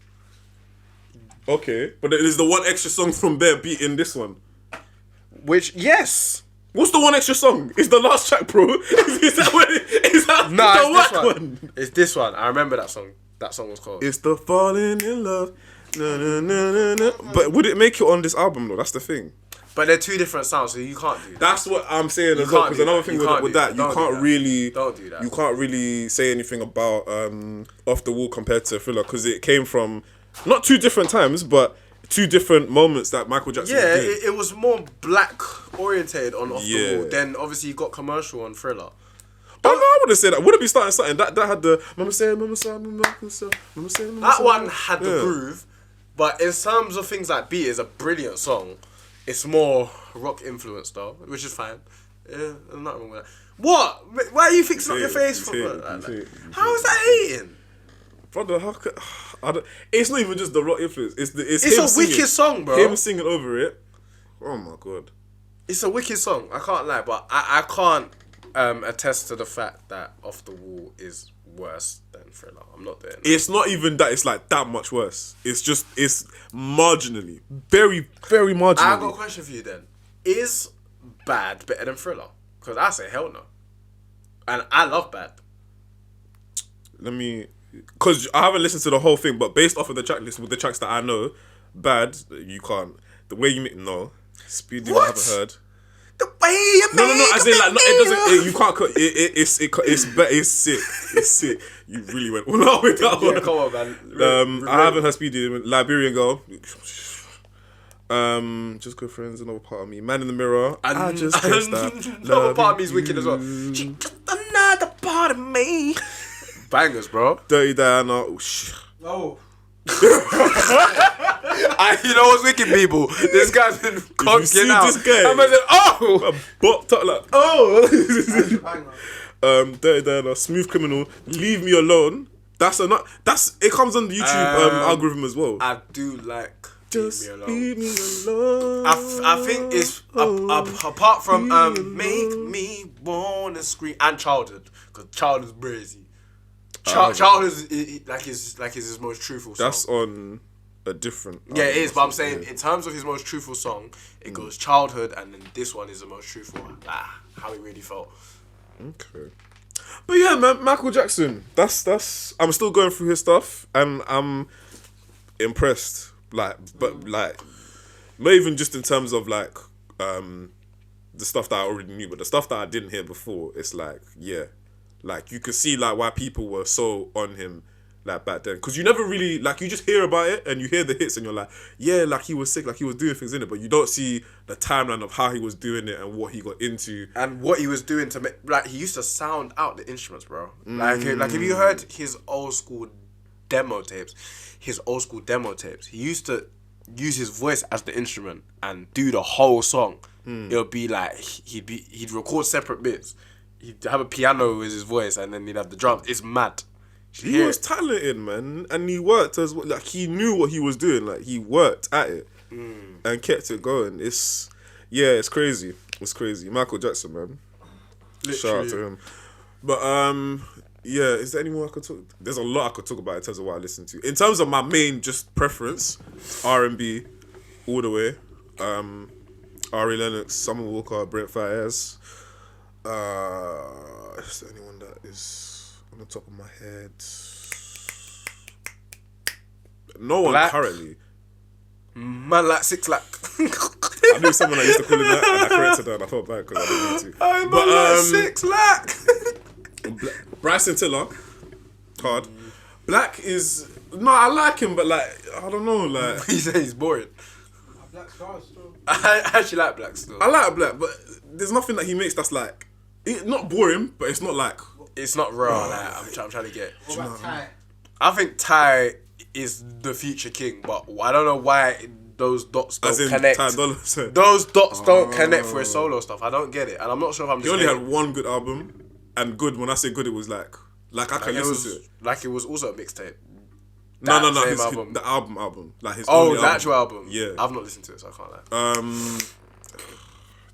Okay, but there's the one extra song from Bear beating this one. Which, yes. What's the one extra song? It's the last track, bro. Is that Nah, the it's this whack one. It's this one. I remember that song. That song was called. It's the falling in love. Na, na, na, na, na. But would it make it on this album though? That's the thing. But they're two different sounds, so you can't do that. That's what I'm saying as well. Because another thing with that, you can't really. Don't do that. You can't really say anything about Off the Wall compared to Thriller because it came from not two different times, but two different moments that Michael Jackson did. It was more black orientated on Off the Yeah. Wall. Then obviously you got commercial on Thriller. But no, I wouldn't say that. Would it be starting something that had the Mama say, Mama say, Mama say, Mama say, Mama That say, one had the Yeah. groove, but in terms of things like Beat is a brilliant song. It's more rock influenced though, which is fine. Yeah, there's nothing wrong with that. What? Why are you fixing up your face for that? How is that hating? Brother, how could, I don't, it's not even just the rock influence. It's It's him a singing. wicked song, bro. Him singing over it. Oh my god. It's a wicked song. I can't lie, but I can't attest to the fact that Off the Wall is worse than Thriller. I'm not there. It's not even that. It's like that much worse. It's marginally, very, very marginally. I got a question for you then. Is Bad better than Thriller? Because I say hell no. And I love Bad. Because I haven't listened to the whole thing, but based off of the track list with the tracks that I know, Bad, you can't. The way you make, no. Speedy, I What? haven't heard. The way you No, make as in like, no, it doesn't. You can't cut. It's sick. It's sick. You really went all out with that one. Yeah, come on, man. I haven't heard Speedy. Liberian Girl. Just good friends. Another part of me. Man in the Mirror. And, I just guess that. Another part of me is wicked as well. She just another part of me. Bangers, bro. Dirty Diana. Oh. You know what's wicked, people? This guy's been see conking out. this guy? I said, oh! But like, Dirty Diana, Smooth Criminal, Leave Me Alone. That's it comes on the YouTube algorithm as well. I do like Just Leave Me Alone. Leave Me Alone. I think it's apart from Make Me Wanna Scream and Childhood, because Childhood's brazy. Childhood is his most truthful song. That's on a different. Yeah, it is, but I'm saying in terms of his most truthful song, it goes Childhood, and then this one is the most truthful. How he really felt. Okay. But yeah, man, Michael Jackson. That's. I'm still going through his stuff, and I'm impressed. Like, but like, not even just in terms of like, the stuff that I already knew, but the stuff that I didn't hear before. It's like, yeah. Like, you could see, like, why people were so on him, like, back then. Because you never really, like, you just hear about it, and you hear the hits, and you're like, yeah, like, he was sick, like, he was doing things in it, but you don't see the timeline of how he was doing it and what he got into. And what he was doing to make, like, he used to sound out the instruments, bro. Like, if you heard his old school demo tapes, he used to use his voice as the instrument and do the whole song. It would be like, he'd record separate bits. He'd have a piano with his voice, and then he'd have the drums. It's mad. He was talented, man, and he worked as well. Like, he knew what he was doing. Like, he worked at it and kept it going. It's crazy. It's crazy. Michael Jackson, man. Literally. Shout out to him. But yeah, is there any more I could talk? There's a lot I could talk about in terms of what I listen to. In terms of my main just preference, R&B all the way. Ari Lennox, Summer Walker, Brent Faiyaz. Is there anyone that is on the top of my head? No one Black. currently. Man like 6 lakh. I knew someone that used to call him that, and I corrected that, and I felt bad because I didn't mean to. I'm like 6 lakh. Bryson Tiller, hard. Black is I like him, but like I don't know, like He said he's boring. Black Stars still. I actually like Black still. I like Black, but there's nothing that he makes that's like not boring, but it's not like It's not raw. Like, I'm trying to get. What about Ty? I think Ty is the future king, but I don't know why those dots don't as in connect. Ty Dolla $ign. Those dots don't connect for his solo stuff. I don't get it, and I'm not sure if I'm He just. only hating. had one good album, and good. When I say good, it was like I can listen to it. Like it was also a mixtape. No, Same the album, like his. Oh, only the actual album. Yeah, I've not listened to it, so I can't lie.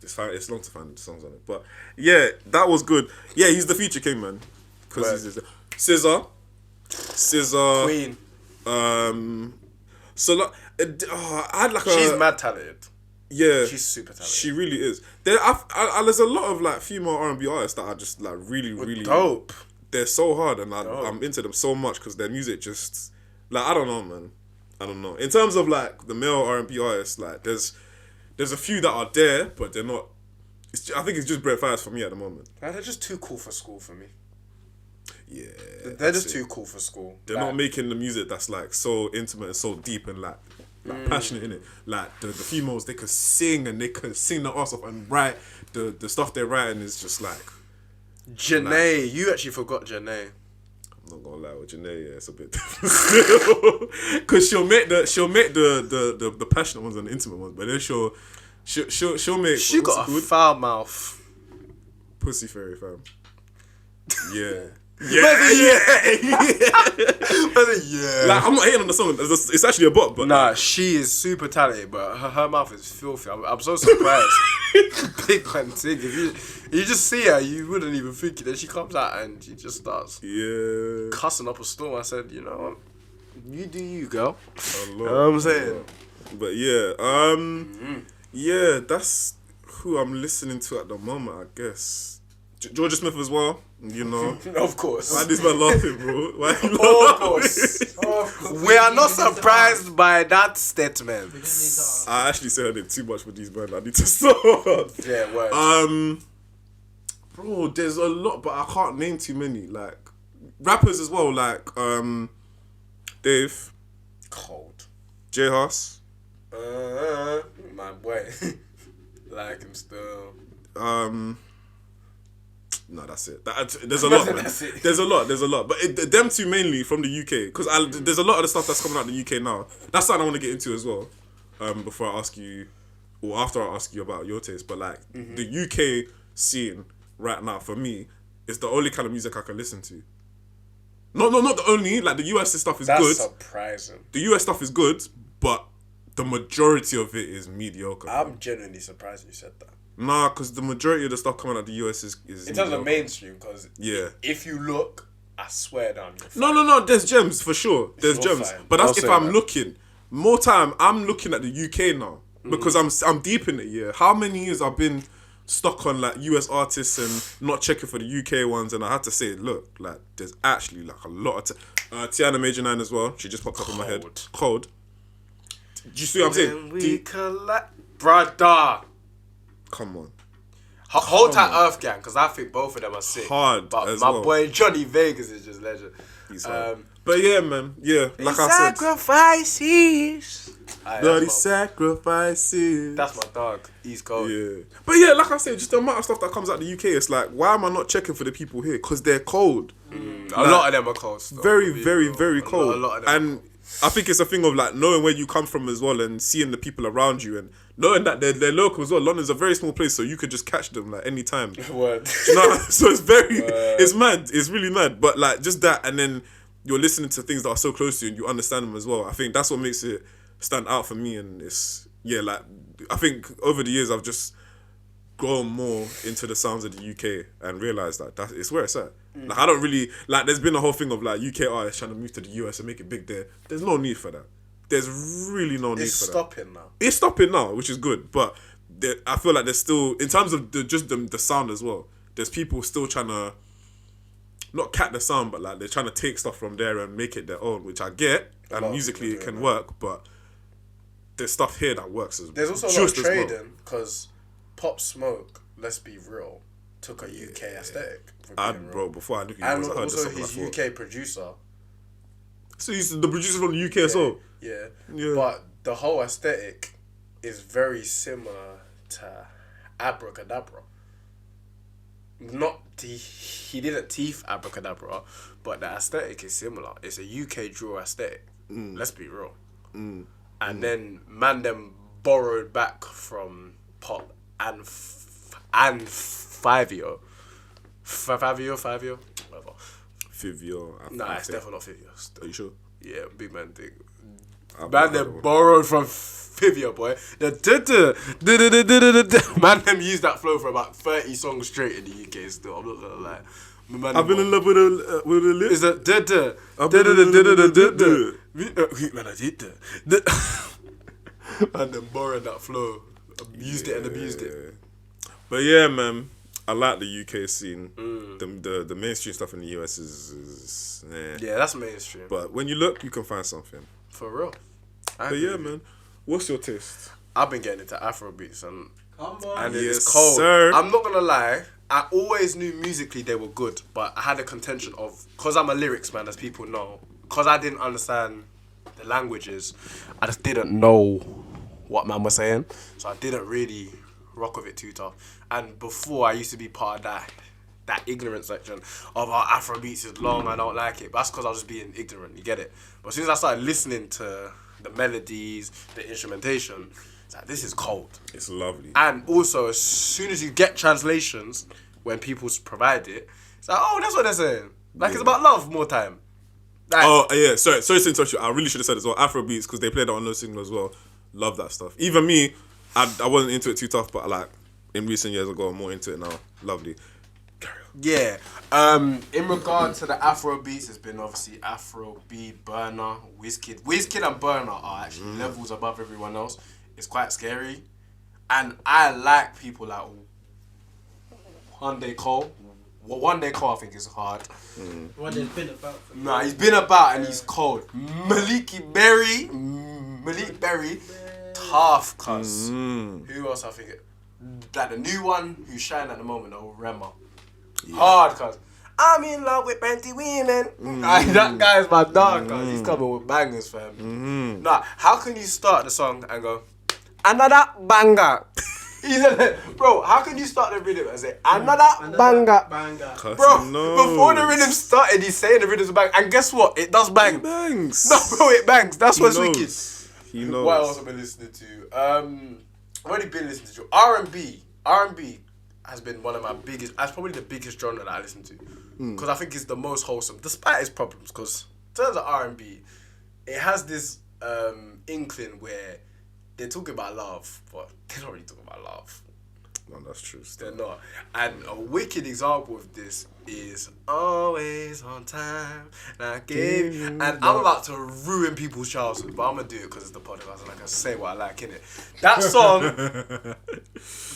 It's long to find the songs on it, but yeah, that was good. Yeah, he's the future king, man. Because he's SZA, Queen. So like, I had like She's mad talented. Yeah, She's super talented. She really is. There's a lot of like female R&B artists that are just like really dope. They're so hard, and I'm into them so much because their music just like I don't know, man. I don't know. In terms of like the male R&B artists, like there's a few that are there, but they're not. I think it's just Brent Faiyaz for me at the moment. They're just too cool for school for me. Yeah, They're just too cool for school. They're not making the music that's like so intimate and so deep and like passionate in it. Like the females, they could sing and they could sing their ass off and write the stuff they're writing is just like. Janae, you actually forgot Janae. I'm not gonna lie with Janae, yeah, it's a bit different still. Cause she'll make the passionate ones and the intimate ones, but then she'll make. She got a foul mouth. Pussy fairy, fam. Yeah. Yeah. Like I'm not hating on the song. It's actually a bop, but nah, she is super talented, but her mouth is filthy. I'm so surprised. Big one thing. If you just see her, you wouldn't even think it. Then she comes out and she just starts cussing up a storm. I said, you know what, you do you, girl. You know what I'm saying? But yeah, yeah, that's who I'm listening to at the moment, I guess. Georgia Smith as well. You know. Of course. Why this man laughing, bro? Why you Of laughing? course. We are not surprised by that statement. I actually said I did too much for these men. I need to stop. Yeah, word. Bro, there's a lot, but I can't name too many. Like rappers as well, like Dave, Cold. J House, My boy. Like him still. no, that's it. There's a lot, man. That's it. There's a lot. But them two mainly from the UK, because there's a lot of the stuff that's coming out of the UK now. That's something I want to get into as well. Before I ask you, or after I ask you about your taste, but like the UK scene right now for me is the only kind of music I can listen to. No, not the only. Like the US stuff is That's good. surprising. The US stuff is good, but the majority of it is mediocre. I'm genuinely surprised you said that. Nah, because the majority of the stuff coming out of the US is In terms of mediocre. mainstream, because Yeah. if you look, I swear down. No. There's gems for sure. There's You're gems, fine. but that's I'll if say I'm that. looking. More time, I'm looking at the UK now because I'm deep in it. Yeah, how many years I've been stuck on like US artists and not checking for the UK ones, and I had to say, look, like there's actually like a lot of Tiana Major 9 as well. She just popped up in my head. Cold. Do you see what I'm saying? We brother. Come on. Hold tight, Earth Gang, because I think both of them are sick. Hard but as my well. boy Johnny Vegas is just legend. He's hard. But yeah, man. Yeah, like I said. Sacrifices. Bloody sacrifices. That's my dog. He's cold. Yeah. But yeah, like I said, just the amount of stuff that comes out the UK, it's like, why am I not checking for the people here? Because they're cold. A lot of them are cold. Still, Very, very cold. A lot of them and I think it's a thing of like knowing where you come from as well and seeing the people around you and knowing that they're local as well. London's a very small place, so you could just catch them like any time. Word. You know? So it's very, it's mad. It's really mad. But like just that, and then you're listening to things that are so close to you and you understand them as well. I think that's what makes it stand out for me. And it's, yeah, like I think over the years I've just grown more into the sounds of the UK and realised that it's where it's at. Like I don't really, like there's been a whole thing of like UK artists trying to move to the US and make it big there. There's no need for that. There's really no need It's for that. stopping now. It's stopping now, which is good. But I feel like there's still, in terms of the sound as well, there's people still trying to, not cat the sound, but like they're trying to take stuff from there and make it their own, which I get. And musically it can work, but there's stuff here that works as well. There's also a lot of trading, because Pop Smoke, let's be real, took a UK aesthetic. Bro, before I knew he and was, I heard also the song his UK producer. So he's the producer from the UK as well? Yeah. Yeah. But the whole aesthetic is very similar to Abracadabra. He didn't teeth Abracadabra, but the aesthetic is similar. It's a UK draw aesthetic. Let's be real. And then man them borrowed back from Pop and Fivio. Fivio, whatever. Fivio. Nah, it's definitely not Fivio. Are you sure? Yeah, big man thing. Man, them borrowed from Fivio, boy. Man, them used that flow for about 30 songs straight in the UK still. I'm not gonna lie. Man, I've been in love with a lip. Is that Man, them borrowed that flow. Used it and abused it. But yeah, man, I like the UK scene. The mainstream stuff in the US is Yeah, that's mainstream. But when you look, you can find something. For real. But yeah, man, what's your taste? I've been getting into Afrobeats and Come on. and Yes, it's cold. sir. I'm not gonna lie, I always knew musically they were good, but I had a contention of, because I'm a lyrics man, as people know, because I didn't understand the languages, I just didn't know what man was saying, so I didn't really rock with it too tough. And before, I used to be part of that ignorant section of Afrobeats is long, I don't like it, but that's because I was just being ignorant, you get it? But as soon as I started listening to the melodies, the instrumentation, it's like, this is cold. It's lovely. And also, as soon as you get translations, when people provide it, it's like, oh, that's what they're saying. Like, it's about love more time. Like, Oh yeah, sorry to interrupt you. I really should have said as well. Afrobeats, because they played it on No Signal as well. Love that stuff. Even me, I wasn't into it too tough, but like in recent years I got more into it now. Lovely. yeah. In regard to the Afrobeats, it's been obviously Afrobeat, Burna, Wizkid. Wizkid and Burna are actually levels above everyone else. It's quite scary. And I like people like Hyundai Cole, Well, One Day Call I think is hard. One Day's been about. For Nah, he's been about and he's cold. Malik Berry, tough cuz. Who else I think? Like the new one who's shining at the moment, though, Rema. Yeah. Hard cuz. I'm in love with plenty women. That guy's my dog, cuz. He's coming with bangers, fam. Nah, how can you start the song and go, another banger? Bro, how can you start the rhythm and say, another banger? Bro, before the rhythm started, he's saying the rhythm's bang. And guess what? It does bang. It bangs. No, bro, it bangs. That's what's wicked. He knows. What else have I been listening to? I've already been listening to R&B. R&B has been one of my biggest, that's probably the biggest genre that I listen to. Because I think it's the most wholesome, despite its problems. Because in terms of R&B, it has this inkling where they're talking about love, but they're not really talking about love. No, that's true. They're not. And a wicked example of this is Always on Time. And I gave you. And I'm about to ruin people's childhood, but I'm going to do it because it's the podcast and I can say what I like, innit?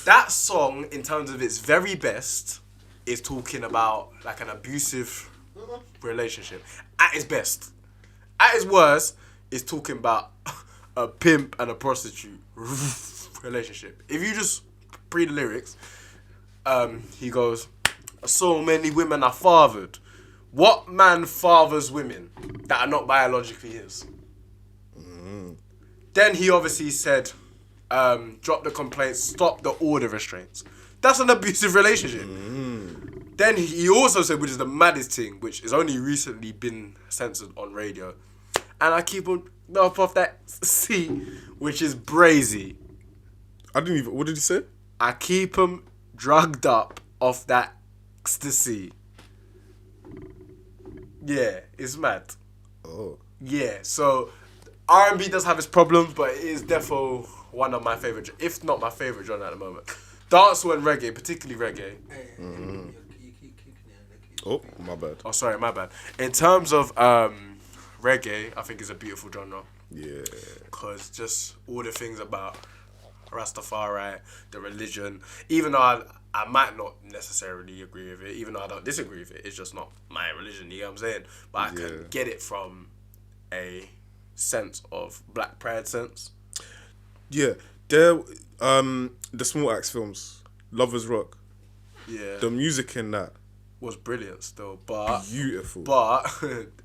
That song, in terms of its very best, is talking about like an abusive relationship. At its best. At its worst, it's talking about a pimp and a prostitute relationship. If you just read the lyrics, he goes, so many women are fathered. What man fathers women that are not biologically his? Then he obviously said, drop the complaints, stop the order restraints. That's an abusive relationship. Then he also said, which is the maddest thing, which has only recently been censored on radio, and I keep on up off that C, which is brazy. I didn't even, what did he say? I keep him drugged up off that ecstasy. Yeah, it's mad. Oh. Yeah, so R&B does have its problems, but it is defo one of my favourite, if not my favourite genre at the moment. Dancehall and reggae, particularly reggae. Oh, my bad. Oh, sorry, my bad. In terms of reggae, I think is a beautiful genre. Yeah. Because just all the things about Rastafari, the religion, even though I might not necessarily agree with it, even though I don't disagree with it, it's just not my religion, you know what I'm saying? But I can get it from a sense of black pride sense. Yeah. There, the Small Axe films, Lovers Rock. Yeah. The music in that was brilliant still, but beautiful. But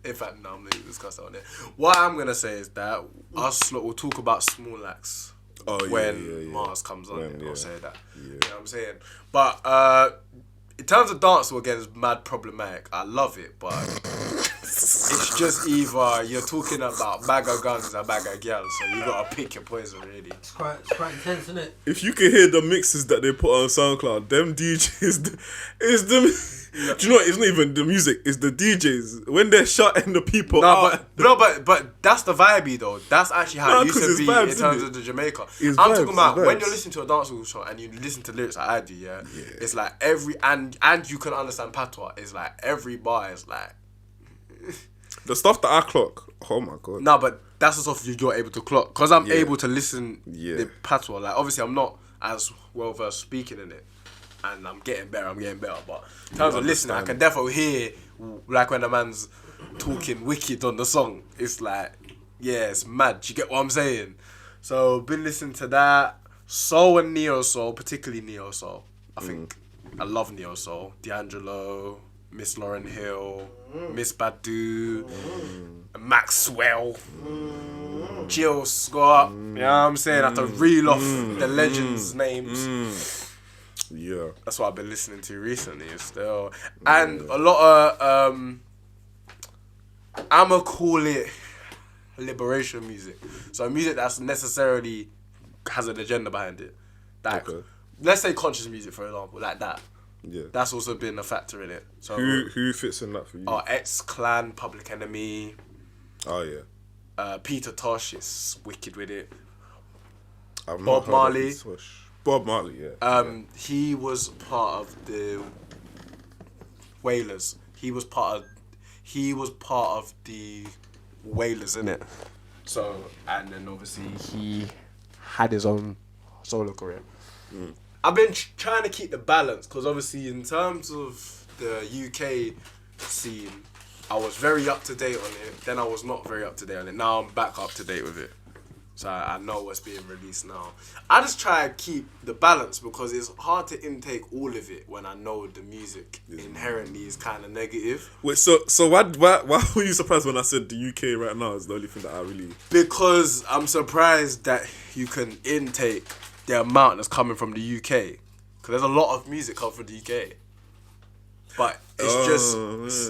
in fact, no, I'm not even discuss that on it. What I'm gonna say is that us lot will talk about Small Axe when Mars comes on. I'll say that. Yeah. You know what I'm saying? But in terms of dancehall, again, it's mad problematic. I love it, but it's just either you're talking about bag of guns or bag of girls, so you gotta pick your poison, really. It's quite intense, isn't it? If you can hear the mixes that they put on SoundCloud, them DJs, is the. Do you know what? It's not even the music, it's the DJs. When they're shutting the people out. But that's the vibey though. That's actually how it used to be vibes, in terms of the Jamaica. I'm talking about when you're listening to a dancehall song and you listen to lyrics like I do, yeah. It's like and you can understand patois. It's like every bar is like the stuff that I clock. Oh my god. No, but that's the stuff you're able to clock. Because I'm able to listen the patois. Like obviously I'm not as well versed speaking in it. And I'm getting better, but in terms of listening, I can definitely hear, like when the man's talking wicked on the song, it's like, yeah, it's mad, you get what I'm saying? So, been listening to that, soul and neo-soul, particularly neo-soul, I think, I love neo-soul, D'Angelo, Miss Lauryn Hill, Miss Badu, Maxwell, Jill Scott, you know what I'm saying, I have to reel off the legends' names. Yeah, that's what I've been listening to recently still, and a lot of I'ma call it liberation music. So music that's necessarily has an agenda behind it. Like, let's say conscious music, for example, like that. Yeah, that's also been a factor in it. So who fits in that for you? X Clan, Public Enemy. Oh yeah. Pt.2 is wicked with it. Bob Marley. Bob Marley, yeah. He was part of the Wailers. He was part of the Wailers, innit? So, and then obviously he had his own solo career. I've been trying to keep the balance, because obviously in terms of the UK scene, I was very up to date on it. Then I was not very up to date on it. Now I'm back up to date with it. So I know what's being released now. I just try to keep the balance because it's hard to intake all of it when I know the music inherently is kind of negative. Wait, so why were you surprised when I said the UK right now is the only thing that I really... Because I'm surprised that you can intake the amount that's coming from the UK. Because there's a lot of music coming from the UK. But it's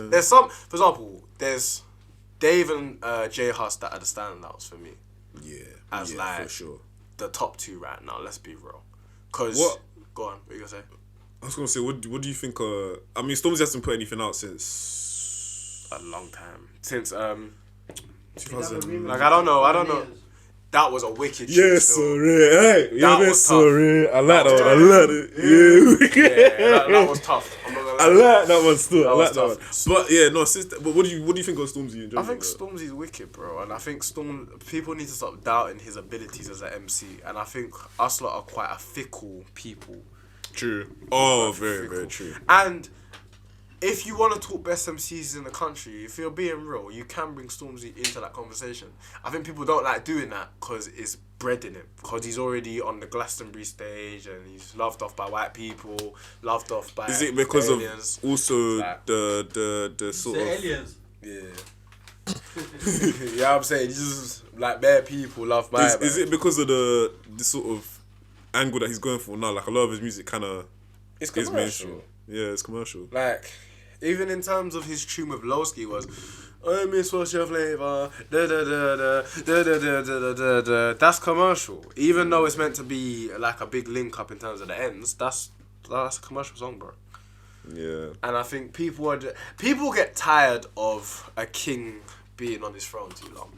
there's some, for example, there's Dave and J Hus that are the standouts for me. Yeah. As for sure. The top two right now, let's be real. Cause go on, what you gonna say? I was gonna say, what do you think? I mean, Stormzy hasn't put anything out since a long time. Since 2000. like I don't know. That was a wicked tune. Yes, sorry. Hey, yeah, that's sorry. I like that one. I like it. Yeah, that was tough. I'm not gonna lie. I like that one still. I like that one. But yeah, no. But what do you think of Stormzy in general? I think Stormzy's wicked, bro, and I think people need to stop doubting his abilities as an MC, and I think us lot are quite a fickle people. True. Oh, very, very true. And if you want to talk best MCs in the country, if you're being real, you can bring Stormzy into that conversation. I think people don't like doing that because it's bred in him. Because he's already on the Glastonbury stage and he's loved off by white people, loved off by... Is it because aliens. Of also like, the sort the of... aliens? Yeah. Yeah, I'm saying, just like bare people love by... Is it because of the sort of angle that he's going for now? Like a lot of his music kind of is mainstream. Yeah, it's commercial. Like... Even in terms of his tune with Lowski was, I miss what's your flavor, da da da da da da da da da da. That's commercial. Even though it's meant to be like a big link up in terms of the ends, that's a commercial song, bro. Yeah. And I think people get tired of a king being on his throne too long.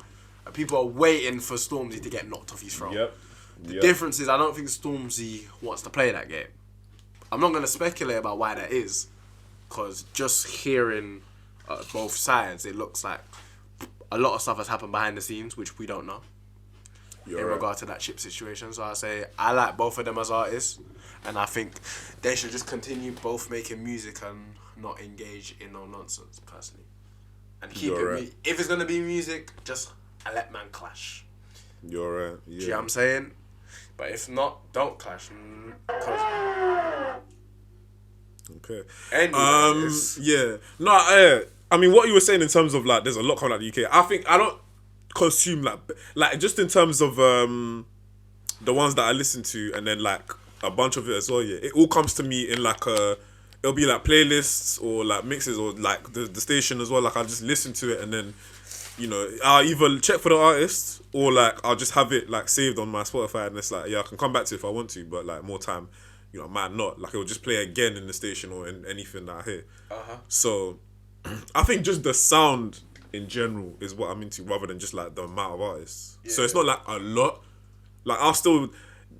And people are waiting for Stormzy to get knocked off his throne. Yep. The difference is I don't think Stormzy wants to play that game. I'm not going to speculate about why that is. Because just hearing both sides, it looks like a lot of stuff has happened behind the scenes, which we don't know. In regard to that chip situation. So I say, I like both of them as artists. And I think they should just continue both making music and not engage in no nonsense, personally. And keep it... If it's going to be music, just let man clash. You're right. Yeah. Do you know what I'm saying? But if not, don't clash. Okay. Anyways. Yeah. No, I mean, what you were saying in terms of, like, there's a lot coming out of the UK. I think I don't consume, like just in terms of the ones that I listen to and then, like, a bunch of it as well, yeah. It all comes to me in, like, it'll be, like, playlists or, like, mixes or, like, the station as well. Like, I'll just listen to it and then, you know, I'll either check for the artist or, like, I'll just have it, like, saved on my Spotify and it's like, yeah, I can come back to it if I want to, but, like, more time... You know, I might not. Like, it'll just play again in the station or in anything that I hear. So, I think just the sound in general is what I'm into rather than just, like, the amount of artists. Yeah. So, it's not, like, a lot. Like, I'll still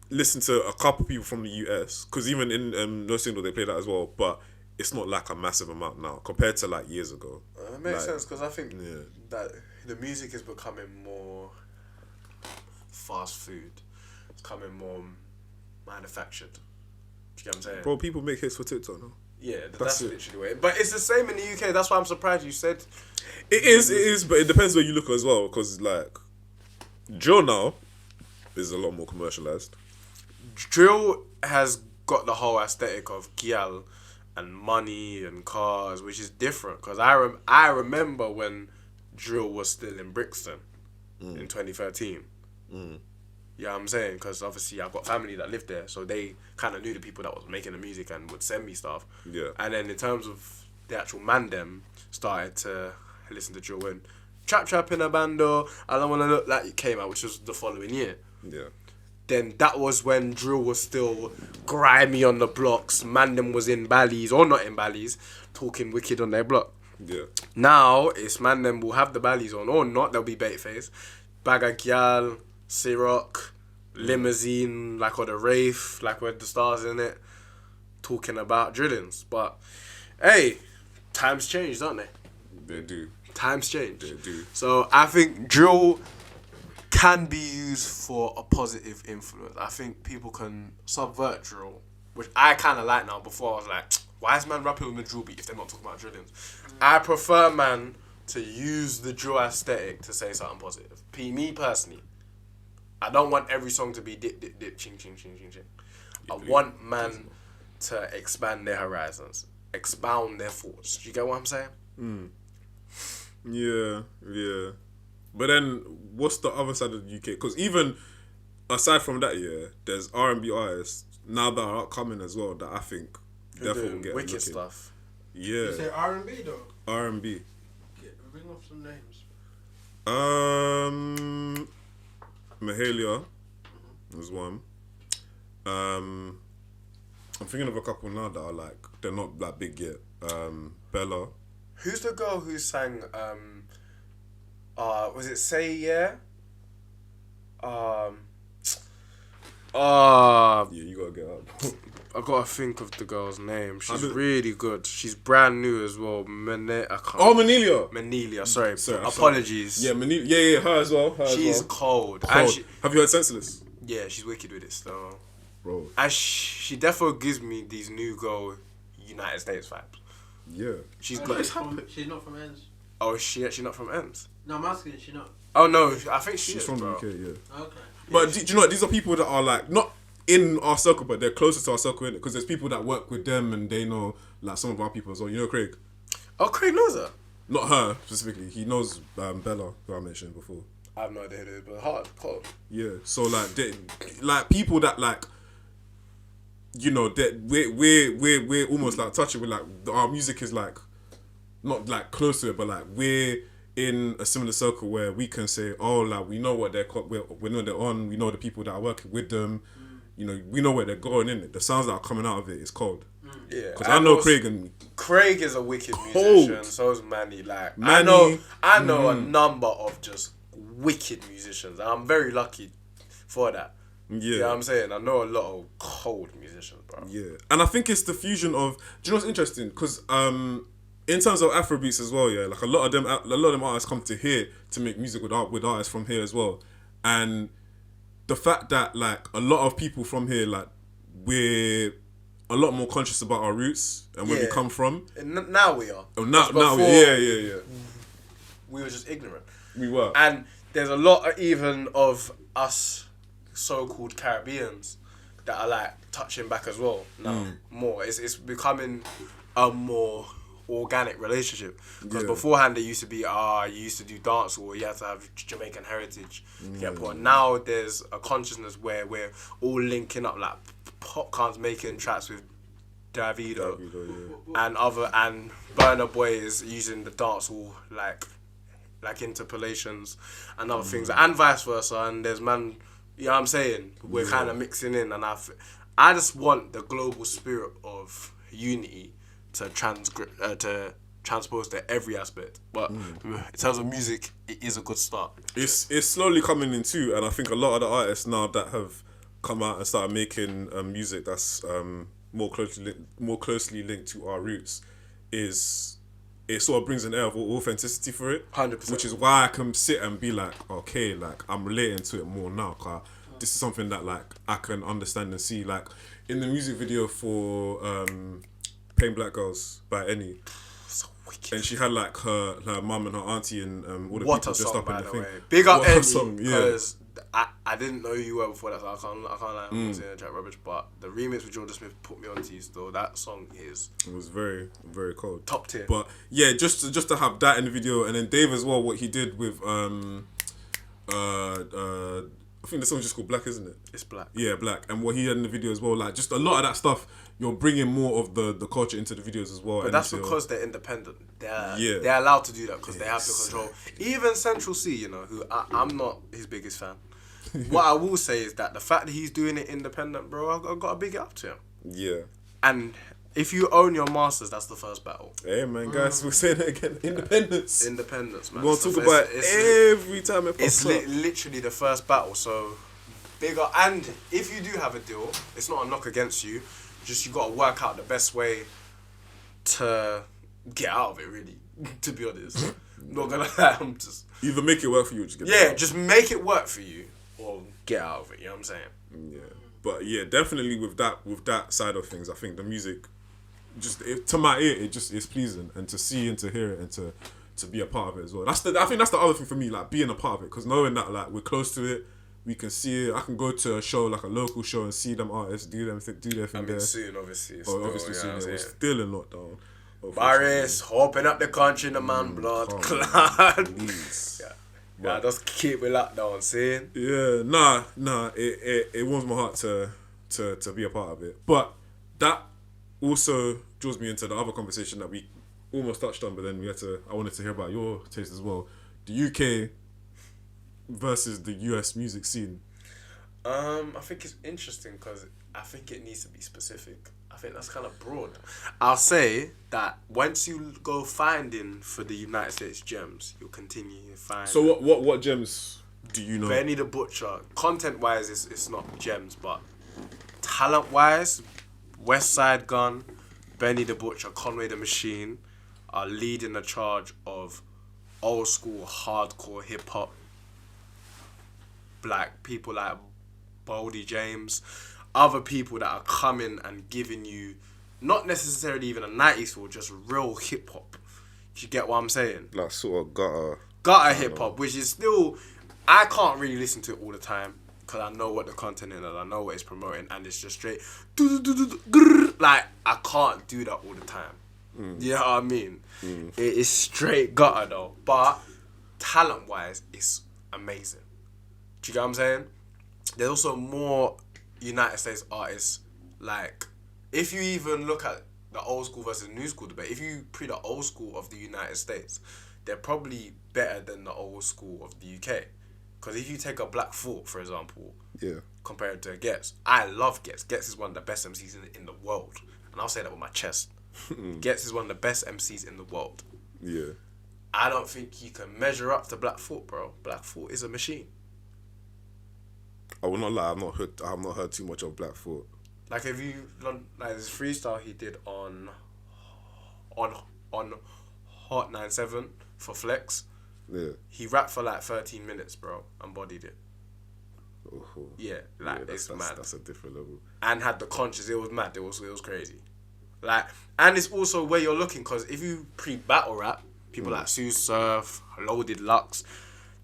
listen to a couple people from the US. Because even in No Single, they play that as well. But it's not, like, a massive amount now compared to, like, years ago. It makes sense because I think that the music is becoming more fast food. It's becoming more manufactured. You know what I'm saying? Bro, people make hits for TikTok now. Yeah, that's literally it. But it's the same in the UK. That's why I'm surprised you said... It is, but it depends where you look as well. Because, like, drill now is a lot more commercialised. Drill has got the whole aesthetic of gyal and money and cars, which is different. Because I remember when drill was still in Brixton in 2013. Yeah, I'm saying, because obviously I've got family that lived there, so they kind of knew the people that was making the music and would send me stuff. Yeah. And then in terms of the actual man them, started to listen to drill when Trap in a Bando, I Don't Wanna Look Like It came out, which was the following year. Yeah. Then that was when drill was still grimy on the blocks, man them was in Bally's, or not in Bally's, talking wicked on their block. Yeah. Now, it's man them will have the Bally's on, or not, they'll be Baitface, Bag of Gyal, Ciroc, Limousine, like or the Wraith, like with the stars in it, talking about drillings. But hey, times change, don't they? They do. Times change. They do. So I think drill can be used for a positive influence. I think people can subvert drill, which I kind of like now. Before I was like, Why is man rapping with a drill beat if they're not talking about drillings? I prefer man to use the drill aesthetic to say something positive. Me personally, I don't want every song to be dip, dip, dip, ching, ching, ching, ching, ching. I want man to expand their horizons, expound their thoughts. Do you get what I'm saying? Yeah. But then, what's the other side of the UK? Because even aside from that, there's R&B artists now that are upcoming as well that I think definitely get wicked looking. stuff. Yeah. You say R&B though? R&B. Bring off some names. Mahalia was one. I'm thinking of a couple now that are like, they're not that big yet. Bella. Who's the girl who sang, was it Say Yeah? Yeah, you gotta get up. I gotta think of the girl's name. She's really good. She's brand new as well. Manelia. Manelia, sorry. Sorry. Apologies. Yeah, Manelia. Yeah, her as well. She's cold. Cold. Have you heard Senseless? Yeah, she's wicked with it still. Bro. And she definitely gives me these new girl United States vibes. Yeah. She's She's not from Ends. Oh, is she actually not from Ends? No, I'm asking, she not. Oh no, I think She's from the UK, yeah. Okay. But do you know what? These are people that are like, not in our circle, but they're closer to our circle, innit? Because there's people that work with them and they know like some of our people as well. You know Craig? Oh, Craig knows her. Not her specifically. He knows Bella, who I mentioned before. I have no idea who it is, but hard, cold. Yeah. So like, like people that like, you know, that we're almost like touching with like our music is like, not like close to it, but like we're in a similar circle where we can say, oh, like we know what we know they're on, we know the people that are working with them, you know, we know where they're going in it. The sounds that are coming out of it is cold. Yeah, because I know Craig and Craig is a wicked musician. So is Manny. Like Manny, I know a number of just wicked musicians, and I'm very lucky for that. Yeah, you know what I'm saying? I know a lot of cold musicians, bro. Yeah, and I think it's the fusion of. Do you know what's interesting? Because in terms of Afrobeats as well, yeah, like a lot of them artists come to here to make music with artists from here as well, and the fact that like a lot of people from here, like we're a lot more conscious about our roots and where we come from. And now we are. Oh, now yeah. We were just ignorant. We were, and there's a lot even of us so-called Caribbeans that are like touching back as well now. More, it's becoming a more organic relationship, because beforehand it used to be you used to do dancehall, you had to have Jamaican heritage to get put on. Now there's a consciousness where we're all linking up, like Popcorn's making tracks with Davido and Burna Boy is using the dancehall like interpolations and other things, and vice versa, and there's man, you know what I'm saying, we're kind of mixing in, and I just want the global spirit of unity to transpose to every aspect. But in terms of music, it is a good start. It's slowly coming in too, and I think a lot of the artists now that have come out and started making music that's more closely linked to our roots, it sort of brings an air of authenticity for it. 100%. Which is why I can sit and be like, okay, like I'm relating to it more now, cause this is something that like I can understand and see. Like in the music video for Plain Black Girls by Annie, So wicked. and she had like her mum and her auntie and all the What people a dressed song, up in by the the thing. way. Big up What a Annie, song, yeah. because I didn't know who you were before that, so I can't lie, I'm saying chat rubbish, but the remix with Jordan Smith put me on to you still. That song is It was very, very cold. top tier. But yeah, just to have that in the video, and then Dave as well, what he did with I think the song's just called Black, isn't it? It's Black. Yeah, Black. And what he had in the video as well, like just a lot of that stuff, you're bringing more of the culture into the videos as well. But and that's because they're independent. They're Yeah. allowed to do that because they have the control. Even Central C, you know, who I'm not his biggest fan. What I will say is that the fact that he's doing it independent, bro, I've got to big it up to him. Yeah. And if you own your masters, that's the first battle. Hey man, guys, we're saying it again. Independence. Independence, man. We're gonna talk about it every time it pops It's up. literally the first battle, so big up. And if you do have a deal, it's not a knock against you. Just you got to work out the best way to get out of it, really. To be honest, not gonna lie, I'm just Either make it work for you or just get it out. just make it work for you or get out of it. You know what I'm saying? Yeah. But yeah, definitely with that side of things, I think the music to my ear, it's pleasing, and to see and to hear it and to be a part of it as well. I think that's the other thing for me, like being a part of it, because knowing that like we're close to it, we can see it. I can go to a show, like a local show, and see them artists do their thing I mean, there. soon, obviously. It's Obviously, still, soon. We're still in lockdown. Barris, open up the country, the man blood clot. Yeah, just keep it locked down, seeing. Yeah, nah. It warms my heart to be a part of it. But that also draws me into the other conversation that we almost touched on, but then I wanted to hear about your taste as well. The UK versus the US music scene. I think it's interesting because I think it needs to be specific. I think that's kind of broad. I'll say that once you go finding for the United States gems, you'll continue to find. So what gems do you know? Benny the Butcher. Content wise, it's not gems, but talent wise, West Side Gun, Benny the Butcher, Conway the Machine are leading the charge of old school hardcore hip hop. Black people like Boldy James, other people that are coming and giving you not necessarily even a 90s feel, just real hip hop. Do you get what I'm saying? Like sort of gutter hip hop, which is still, I can't really listen to it all the time because I know what the content is and I know what it's promoting, and it's just straight like I can't do that all the time. You know what I mean? It is straight gutter though, but talent wise, it's amazing. Do you get what I'm saying? There's also more United States artists, like, if you even look at the old school versus new school debate, if you pre the old school of the United States, they're probably better than the old school of the UK. Because if you take a Black Thought, for example, compared to Gets, I love Gets. Gets is one of the best MCs in the world. And I'll say that with my chest. Gets is one of the best MCs in the world. Yeah. I don't think you can measure up to Black Thought, bro. Black Thought is a machine. I will not lie, I have not heard too much of Black Thought. Like, if you like this freestyle he did on Hot 97 for Flex. Yeah. He rapped for like 13 minutes, bro, and bodied it. Oh. Yeah, like it's mad. That's a different level. And had the conscious, it was mad. It was crazy. Like, and it's also where you're looking, because if you pre-battle rap, people like Sue Surf, Loaded Lux,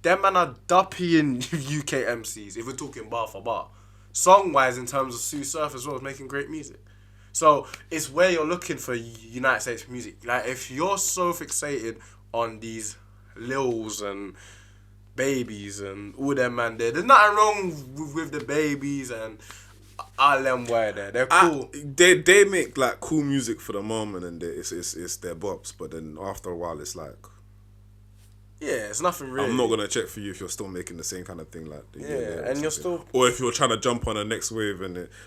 them man are duppying UK MCs, if we're talking bar for bar. Song-wise, in terms of Sue Surf as well, is making great music. So, it's where you're looking for United States music. Like, if you're so fixated on these Lils and Babies and all them man there, there's nothing wrong with the Babies and all them way there. They're cool. They make, like, cool music for the moment, and it's their bops, but then after a while, it's like... Yeah, it's nothing really. I'm not gonna check for you if you're still making the same kind of thing like and you're still, or if you're trying to jump on the next wave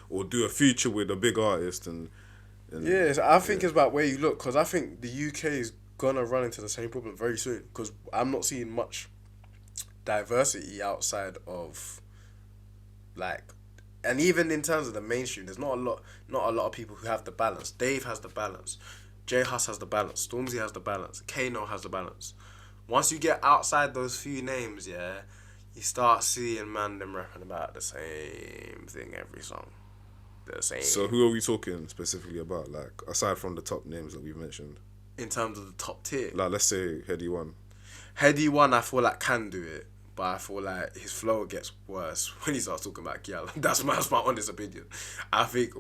or do a feature with a big artist and I think it's about where you look, because I think the UK is gonna run into the same problem very soon, because I'm not seeing much diversity outside of, like, and even in terms of the mainstream, there's not a lot of people who have the balance. Dave has the balance, J Hus has the balance, Stormzy has the balance, Kano has the balance. Once you get outside those few names, you start seeing them rapping about the same thing every song. The same. So who are we talking specifically about? Like, aside from the top names that we've mentioned? In terms of the top tier? Like, let's say Heady One. Heady One, I feel like can do it. But I feel like his flow gets worse when he starts talking about Gyal. That's my honest opinion. I think...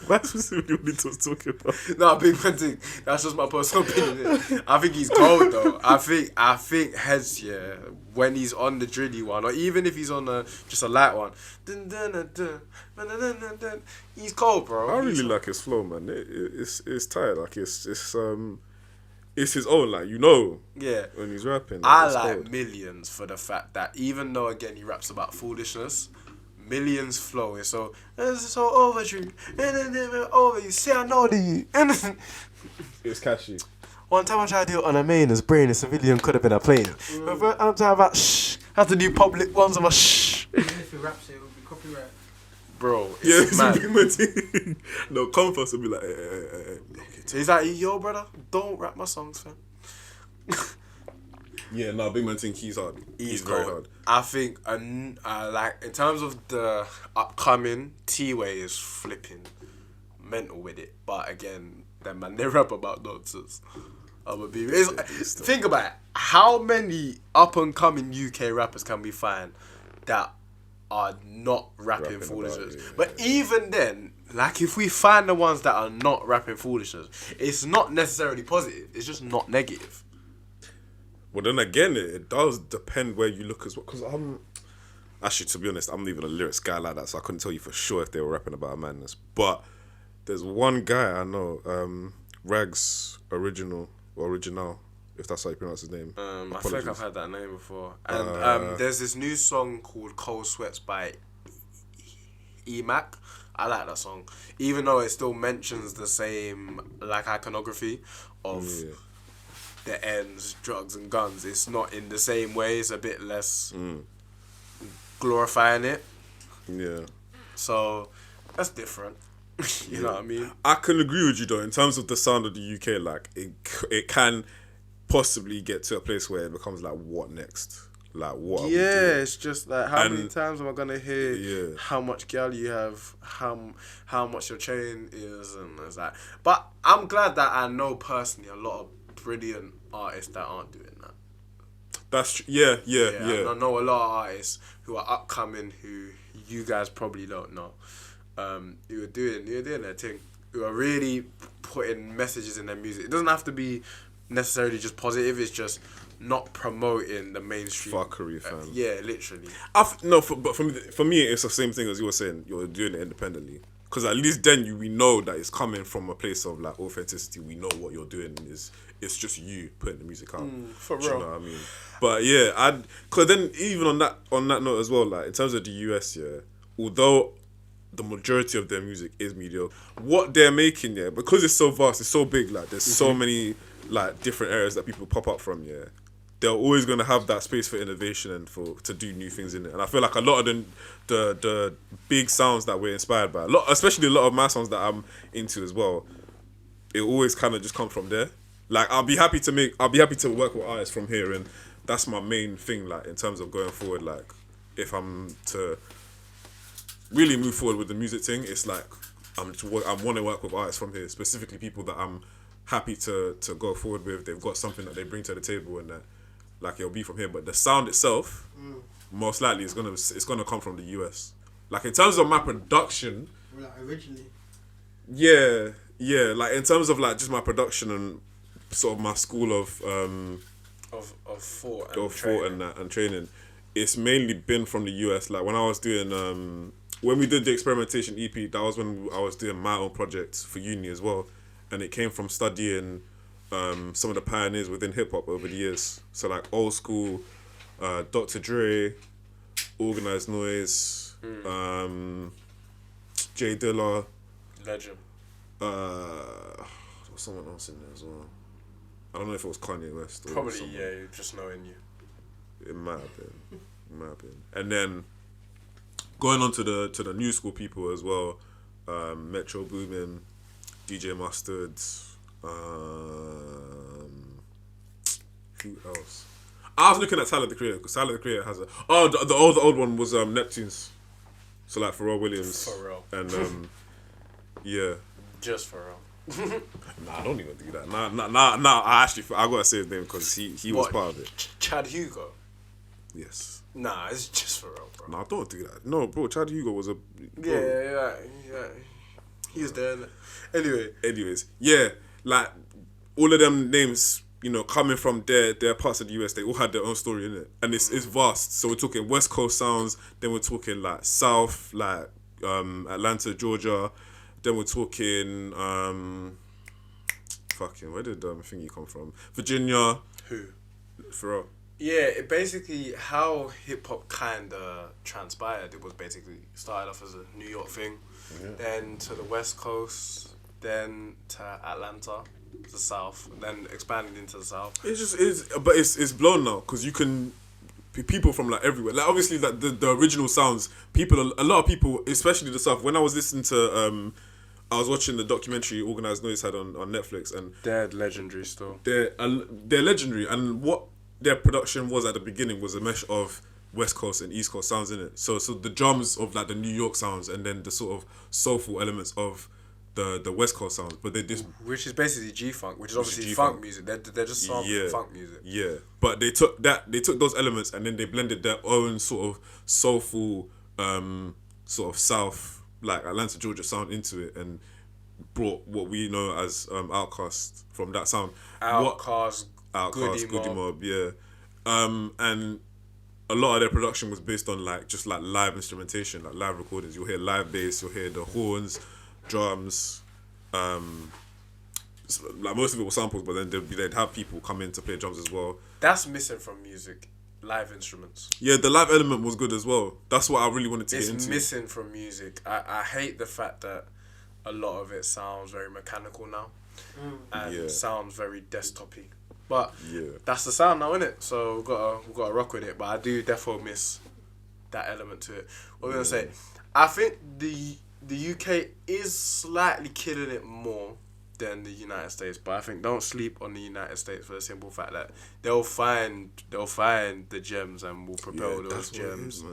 That's specifically what he was talking about. No, big man thing. That's just my personal opinion. I think he's cold though. I think Heads, when he's on the drilly one, or even if he's on just a light one, he's cold, bro. I really like his flow, man. It's tight. Like, it's his own, like, when he's rapping. I like cold. Millions for the fact that even though, again, he raps about foolishness, Millions flow is so, it's so overdue, and then over you, see I know you. It's catchy. One time I tried to do it on a main, his brain, a civilian could have been a plane. I'm talking about shh, have to do public ones of a shh. Even if he raps it, it would be copyright. Bro, it's mad. No, Comfort will be like, So he's like, yo, brother, don't rap my songs, fam. Yeah, no, Big Man think he's hard. He's very hard. I think, like, in terms of the upcoming, T-Way is flipping mental with it. But again, Them man, they rap about nonsense. Think about it. How many up and coming UK rappers can we find that are not rapping foolishness? But even then, like if we find the ones that are not rapping foolishness, it's not necessarily positive. It's just not negative. Well, then again, it does depend where you look as well. Because actually, to be honest, I'm not even a lyrics guy like that, so I couldn't tell you for sure if they were rapping about a madness. But there's one guy I know, Rags Original, if that's how you pronounce his name. I feel like I've heard that name before. And there's this new song called Cold Sweats by E-Mac. I like that song. Even though it still mentions the same like iconography of the ends, drugs and guns. It's not in the same way. It's a bit less glorifying it. Yeah. So that's different. You know what I mean? I can agree with you though, in terms of the sound of the UK, like it can possibly get to a place where it becomes like, what next? Like, what are we doing? It's just like, how many times am I gonna hear how much girl you have, how much your chain is, and it's like. But I'm glad that I know personally a lot of brilliant artists that aren't doing that. That's true. Yeah. And I know a lot of artists who are upcoming who you guys probably don't know. Who are doing their thing, who are really putting messages in their music. It doesn't have to be necessarily just positive. It's just not promoting the mainstream fuckery, fam. Yeah, literally. But for me, it's the same thing as you were saying. You're doing it independently, because at least then we know that it's coming from a place of like authenticity. We know what you're doing is. It's just you putting the music out. For real. You know what I mean? But yeah, because then even on that note as well, like in terms of the US, although the majority of their music is mediocre, what they're making, because it's so vast, it's so big, like there's so many like different areas that people pop up from, they're always gonna have that space for innovation and to do new things in it. And I feel like a lot of the big sounds that we're inspired by, especially a lot of my songs that I'm into as well, it always kind of just comes from there. Like I'll be happy to work with artists from here, and that's my main thing. Like in terms of going forward, like if I'm to really move forward with the music thing, it's like I want to work with artists from here, specifically people that I'm happy to go forward with. They've got something that they bring to the table, and that like it'll be from here. But the sound itself, most likely, it's gonna come from the US. Like in terms of my production, like originally. Yeah. Like in terms of like just my production and sort of my school of thought and training, it's mainly been from the US. Like when I was doing when we did the Experimentation EP, that was when I was doing my own project for uni as well, and it came from studying some of the pioneers within hip hop over the years. So like old school, Dr. Dre, Organized Noise, J Dilla, Legend. There was someone else in there as well. I don't know if it was Kanye West or probably someone. just knowing you. It might have been. And then going on to the new school people as well, Metro Boomin, DJ Mustard, who else? I was looking at Tyler the Creator, because Tyler the Creator has the old one was Neptunes. So like Pharrell Williams. And yeah. Just Pharrell. Nah, don't even do that. Nah. I gotta say his name because he was part of it. Chad Hugo. Yes. Nah, it's just Pharrell, bro. Nah, don't do that. No, bro. Chad Hugo was a. Bro. Yeah. He's there. Anyways, yeah, like all of them names, coming from their parts of the US, they all had their own story in it, and it's vast. So we're talking West Coast sounds, then we're talking like South, like Atlanta, Georgia. Then we're talking, where did thingy come from? Virginia. Who? Pharrell. Yeah, it basically, how hip-hop kind of transpired, it was basically started off as a New York thing, then to the West Coast, then to Atlanta, the South, then expanded into the South. It's blown now, because you can... People from like everywhere, like obviously like the original sounds, a lot of people, especially the South. When I was listening to I was watching the documentary Organized Noise had on Netflix, and they're legendary still. They're legendary, and what their production was at the beginning was a mesh of West Coast and East Coast sounds in it. So the drums of like the New York sounds, and then the sort of soulful elements of the West Coast sounds, but they just Which is basically G-funk, which is obviously G-funk. funk music. They're just sampling funk music. Yeah, but they took those elements and then they blended their own sort of soulful, sort of South, like Atlanta, Georgia sound into it and brought what we know as Outkast from that sound. Outkast, Goody Mob, yeah. And a lot of their production was based on just live instrumentation, like live recordings. You'll hear live bass, you'll hear the horns, drums, like most of it was samples, but then they'd have people come in to play drums as well. That's missing from music, live instruments. Yeah, the live element was good as well. That's what I really wanted to get into. It's missing from music. I hate the fact that a lot of it sounds very mechanical now, and sounds very desktop-y. But that's the sound now, innit? So we've gotta rock with it. But I do definitely miss that element to it. What we're gonna say, I think the UK is slightly killing it more than the United States, but I think don't sleep on the United States for the simple fact that they'll find the gems and will propel those gems.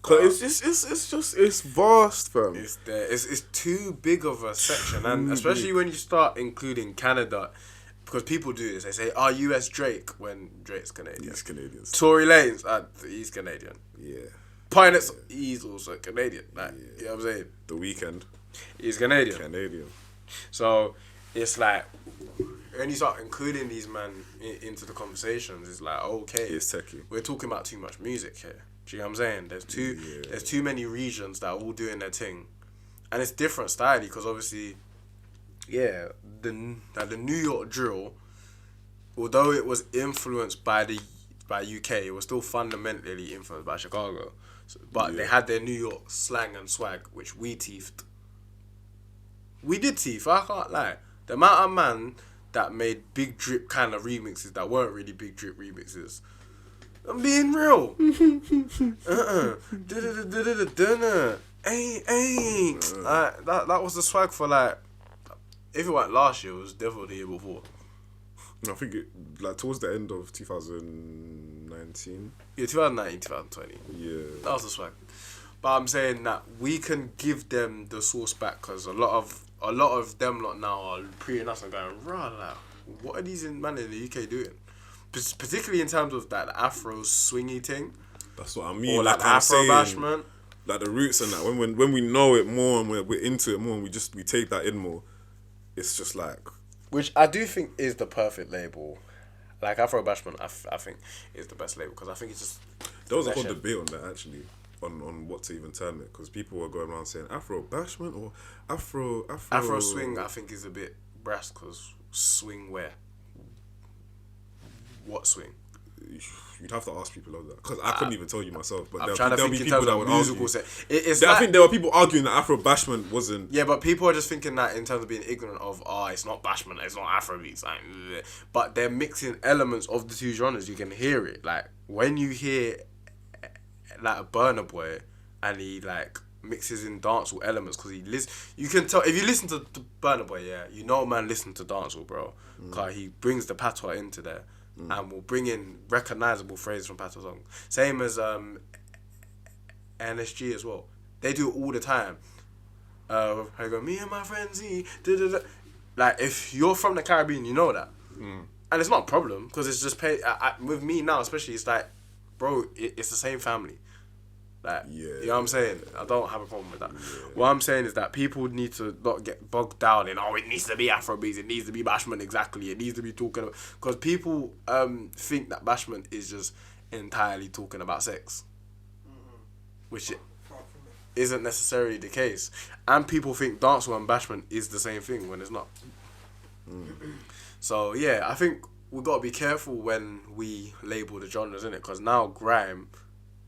Cause it's vast, fam. It's there. It's too big of a section, and especially when you start including Canada, because people do this. They say, US Drake when Drake's Canadian. He's Canadian. Tory Lanez, he's Canadian. Yeah. Pilots, he's also Canadian. Like, you know what I'm saying? The Weeknd. He's Canadian. Canadian. So it's like when you start including these men into the conversations, it's like, okay, It's techie. we're talking about too much music here. Do you know what I'm saying? There's too many regions that are all doing their thing, and it's different style because obviously, the New York drill, although it was influenced by UK, it was still fundamentally influenced by Chicago. But they had their New York slang and swag, which we teethed. We did teeth, I can't lie. The amount of man that made big drip kind of remixes that weren't really big drip remixes. I'm being real. That was the swag for if it weren't last year, it was definitely the year before. I think towards the end of 2019. Yeah, 2019, 2020. Yeah. That was the swag. But I'm saying that we can give them the source back because a lot of them lot now are pre us and going, rah, what are these man in the UK doing? Particularly in terms of that Afro swingy thing. That's what I mean. Or like Afro bashment. Like the roots and that. When we know it more and we're into it more and we take that in more, it's just like... Which I do think is the perfect label. Like Afro bashment, I think is the best label because I think it's just... There was a whole debate on that actually. On what to even term it, because people were going around saying Afro bashment or Afro swing. I think is a bit brass because swing where? What swing? You'd have to ask people of that because I couldn't even tell you myself. But I'm trying to think in terms of musical sense. I think there were people arguing that Afro bashment wasn't. Yeah, but people are just thinking that in terms of being ignorant of it's not bashment, it's not Afrobeats, but they're mixing elements of the two genres. You can hear it, like when you hear like a Burna Boy and he mixes in dancehall elements because you can tell if you listen to Burna Boy, you know man listen to dancehall, bro, because he brings the patois into there and will bring in recognizable phrases from patois songs. Same as NSG as well. They do it all the time. I go, me and my friends eat. Like if you're from the Caribbean, you know that, and it's not a problem because it's just with me now, especially it's like, bro, it's the same family. You know what I'm saying? I don't have a problem with that. Yeah. What I'm saying is that people need to not get bogged down in, it needs to be Afrobeats, it needs to be bashment, exactly, it needs to be talking about... Because people think that bashment is just entirely talking about sex. Which it isn't necessarily the case. And people think dancehall and bashment is the same thing when it's not. So, yeah, I think we've got to be careful when we label the genres, innit? Because now grime...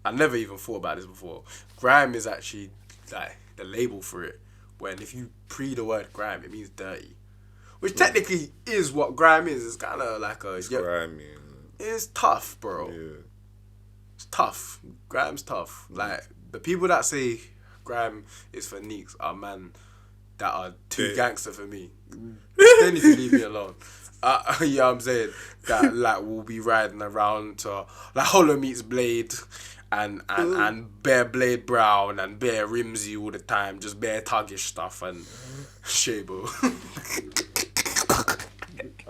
I never even thought about this before. Grime is actually the label for it. When if you pre the word grime, it means dirty, which technically is what grime is. It's kind of like a grimy. It's tough, bro. Yeah, it's tough. Grime's tough. Like the people that say grime is for neeks are man that are too Yeah. gangster for me. They need to leave me alone. You know what I'm saying? That like will be riding around to like Hollow meets Blade and bare Blade Brown and bare Rimsey all the time, just bare tuggish stuff and Shabo.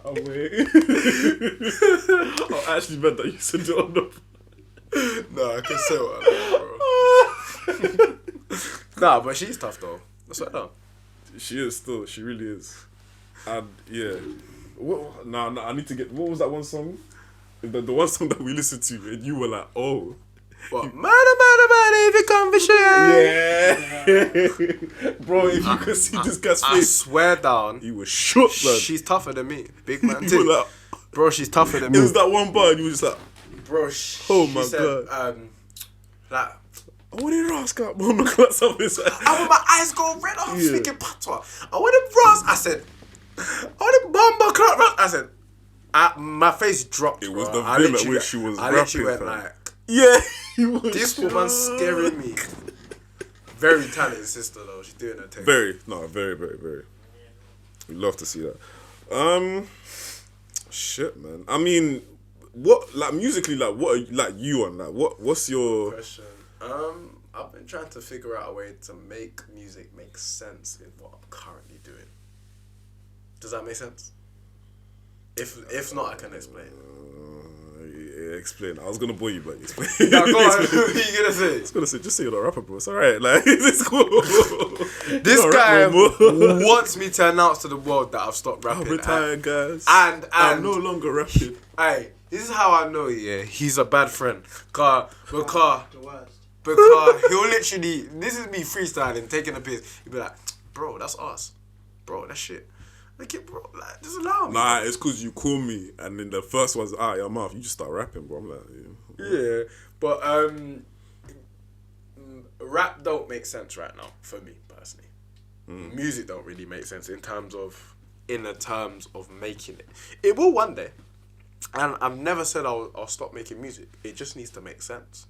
Oh wait. I actually meant that you said it on the. No, I can say what I like, bro. Nah, but she's tough though. That's what I know. She is still. She really is. And yeah. Nah, I need to get. What was that one song? The one song that we listened to, and you were like, oh. What? Man, if you come for shit. Yeah. Bro, if you could see this guy's I face, swear down. he was shook, man. She's tougher than me. Big man You too. were like, Bro, she's tougher than me. it was that one bar, and you were just like, Bro, Oh she my said, God. Like, I want to ask out, but I'm not gonna stop this. I want my eyes go red. I'm Yeah. speaking patois. I want them bras. I said, I want them bumper clock bras. I said, my face dropped. It was bro. the I vim at literally which she was I literally rapping, went fam. like, Yeah, he was this shook. woman's scaring me. Very talented sister though. She's doing her thing. Very. We love to see that. Shit, man. I mean, what like musically, like what are you, like you on like what's your Question. I've been trying to figure out a way to make music make sense in what I'm currently doing. Does that make sense? If not, I can explain. explain? I was gonna bore you, but explain. Now, go on. What are you gonna say? I was gonna say, just say you're not a rapper, bro. It's alright. Like it's cool. This You're not guy rap no more. wants me to announce to the world that I've stopped I'm rapping. retired, guys. And I'm no longer rapping. Hey, this is how I know. Yeah, he's a bad friend. Because The worst. he'll literally. This is me freestyling, taking a piss. He'll be like, "Bro, that's us. Bro, that shit. Like it, bro. Like, just allow me." Nah, it's cause you call me, and then the first one's out your mouth. You just start rapping, bro. I'm like, Yeah, but rap don't make sense right now for me personally. Music don't really make sense in the terms of making it. It will one day, and I've never said I'll stop making music. It just needs to make sense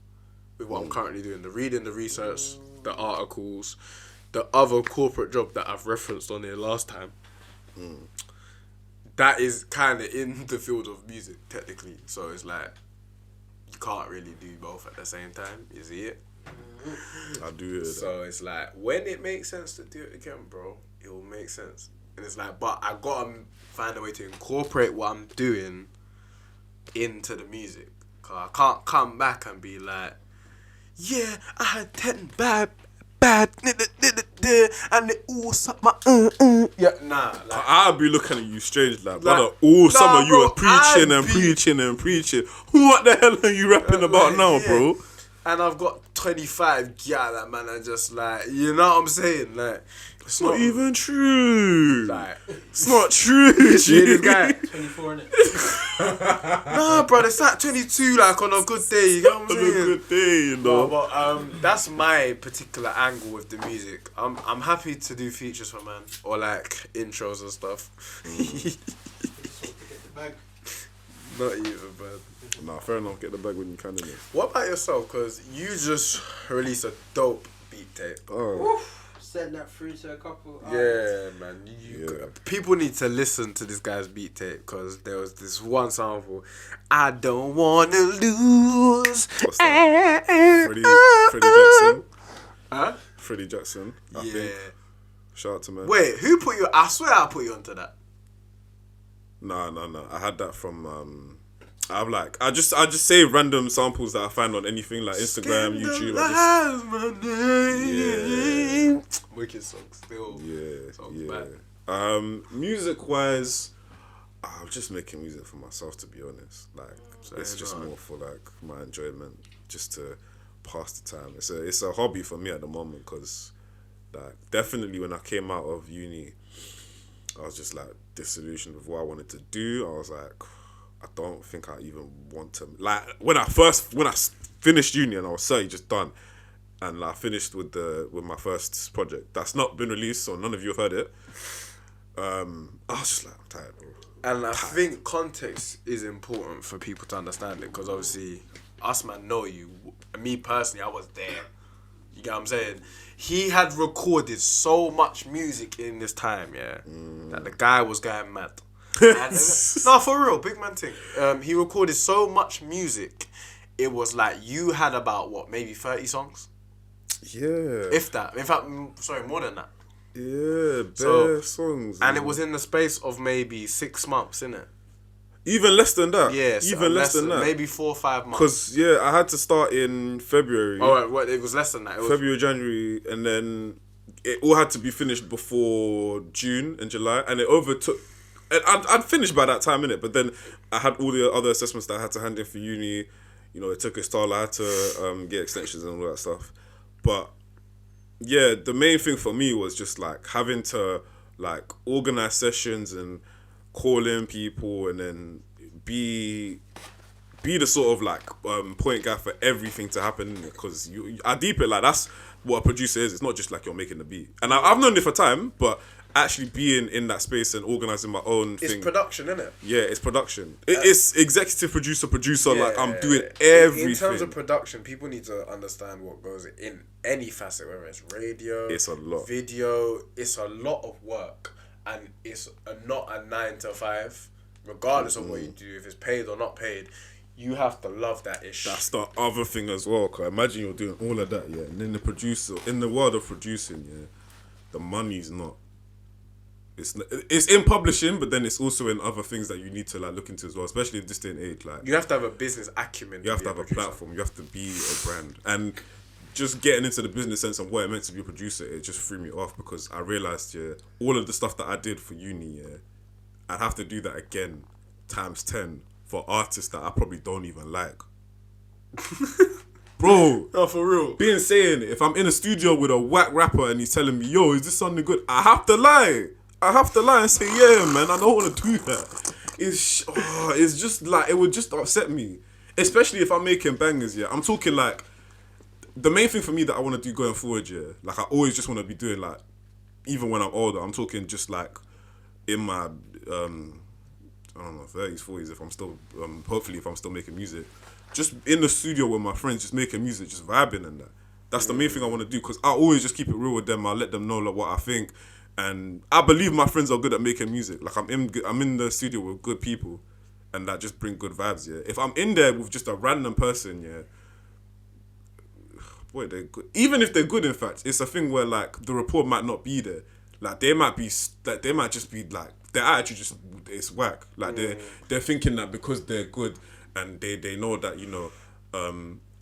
with what I'm currently doing: the reading, the research, the articles, the other corporate job that I've referenced on here last time. That is kind of in the field of music technically, so it's like you can't really do both at the same time. You see it? I do hear that. So it's like when it makes sense to do it again, bro, it will make sense. And it's like, but I gotta find a way to incorporate what I'm doing into the music. Cause I can't come back and be like, yeah, I had 10 bad, and they all suck my yeah, nah. Like, I'll be looking at you strange, like, Like, brother. All summer nah, you bro, were preaching I'd and be- preaching and preaching. What the hell are you rapping about like, now, yeah. bro? And I've got 25 gal that man are just like, you know what I'm saying? Like, It's not even true. like, It's not true. see this guy. 24 in it. Nah, bro, it's like 22, like on a good day. You know what I'm On a saying? good day, you know. But that's my particular angle with the music. I'm happy to do features for man or like intros and stuff. Get the bag. Not even, man. Nah, fair enough. Get the bag when you can, innit? What about yourself? Because you just released a dope beat tape. Oh, Send that through to a couple. Yeah, man. Yeah. People need to listen to this guy's beat tape because there was this one sample. I don't want to lose. what's that? Freddie Jackson. Huh? Freddie Jackson. I Yeah. think. Shout out to man. Wait, who put you? I swear I put you onto that. Nah. I had that from I'm like I just say random samples that I find on anything like Instagram, YouTube. Yeah. Wicked song still. Songs back. Music wise, I'm just making music for myself, to be honest. Like it's just more for like my enjoyment, just to pass the time. It's a hobby for me at the moment because like definitely when I came out of uni, I was just like disillusioned with what I wanted to do. I was like, I don't think I even want to, like when I finished uni and I was 30, just done, and like, I finished with my first project that's not been released, so none of you have heard it. I was just like, I'm tired, bro. And I think context is important for people to understand it because obviously us man know you. Me personally, I was there. You get what I'm saying? He had recorded so much music in this time, that the guy was going mad. And, no, for real, big man thing. He recorded so much music, it was like you had about, maybe 30 songs? Yeah. If that. In fact, sorry, more than that. Yeah, bare songs. And it was in the space of maybe 6 months, innit? Even less than that. Yeah, even less than that. Maybe 4 or 5 months. Because, I had to start in February. Oh, right, it was less than that. It was February, January, and then it all had to be finished before June and July, and it overtook. And I'd finished by that time, innit? But then I had all the other assessments that I had to hand in for uni. It took its toll. I had to get extensions and all that stuff. But yeah, the main thing for me was just like having to like organize sessions and call in people and then be the sort of like point guy for everything to happen, because I deep it like that's what a producer is. It's not just like you're making the beat, and I've known it for time, but actually being in that space and organizing my own thing. It's production, isn't it? Yeah, it's production. It's executive producer. Like I'm doing everything. In terms of production, people need to understand what goes in any facet, whether it's radio, it's a lot, video. It's a lot of work, and it's not a 9 to 5, regardless of what you do, if it's paid or not paid. You have to love that ish. That's the other thing as well. Cause imagine you're doing all of that, and then in the world of producing, the money's not. It's in publishing, but then it's also in other things that you need to like look into as well, especially in this day and age. Like you have to have a business acumen. You have to have a platform. You have to be a brand. And just getting into the business sense of what it meant to be a producer, it just threw me off, because I realised, all of the stuff that I did for uni, I'd have to do that again times 10 for artists that I probably don't even like. Bro, no, for real. Being saying, if I'm in a studio with a whack rapper and he's telling me, yo, is this something good? I have to lie and say, yeah, man, I don't want to do that. It's just like, it would just upset me. Especially if I'm making bangers, I'm talking like, the main thing for me that I want to do going forward, like I always just want to be doing like, even when I'm older, I'm talking just like in my, I don't know, 30s, 40s, if I'm still, hopefully if I'm still making music, just in the studio with my friends, just making music, just vibing and that. That's the main thing I want to do, because I always just keep it real with them. I let them know like what I think. And I believe my friends are good at making music. Like I'm in the studio with good people, and that just bring good vibes. If I'm in there with just a random person, boy, they're good. Even if they're good, in fact, it's a thing where like the rapport might not be there. Like they might just be like their attitude just it's whack. Like they're thinking that because they're good and they know that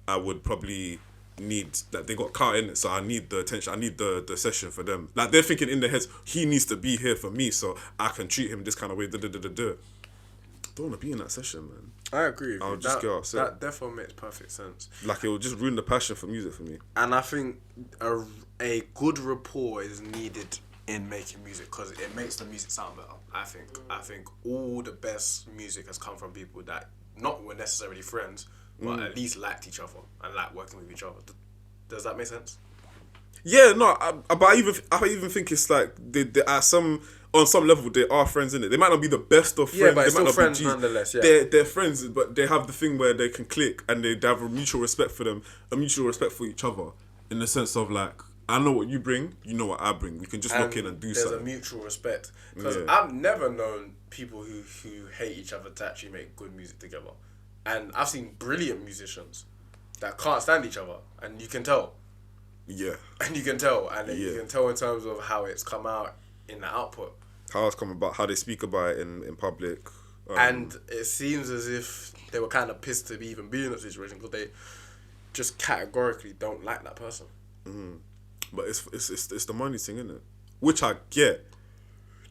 I would probably need that they got caught in it, so I need the attention, I need the session for them. Like they're thinking in their heads, he needs to be here for me so I can treat him this kind of way. Don't want to be in that session, man. I agree with I'll you. just get upset. That definitely makes perfect sense. Like it will just ruin the passion for music for me. And I think a good rapport is needed in making music, because it makes the music sound better. I think all the best music has come from people that not were necessarily friends, but at least liked each other and liked working with each other. Does that make sense? Yeah, no, but I even think it's like they are on some level they are friends, innit? They might not be the best of friends. Yeah, but it's they might still not friends be nonetheless. Yeah, they're friends, but they have the thing where they can click and they have a mutual respect for them, a mutual respect for each other, in the sense of like, I know what you bring, you know what I bring. We can just look in and do something. There's a mutual respect, because I've never known people who hate each other to actually make good music together. And I've seen brilliant musicians that can't stand each other, and you can tell. Yeah. And you can tell, and you can tell in terms of how it's come out in the output. How it's come about, how they speak about it in public. And it seems as if they were kind of pissed to even be in that situation, because they just categorically don't like that person. Mm-hmm. But it's the money thing, isn't it? Which I get.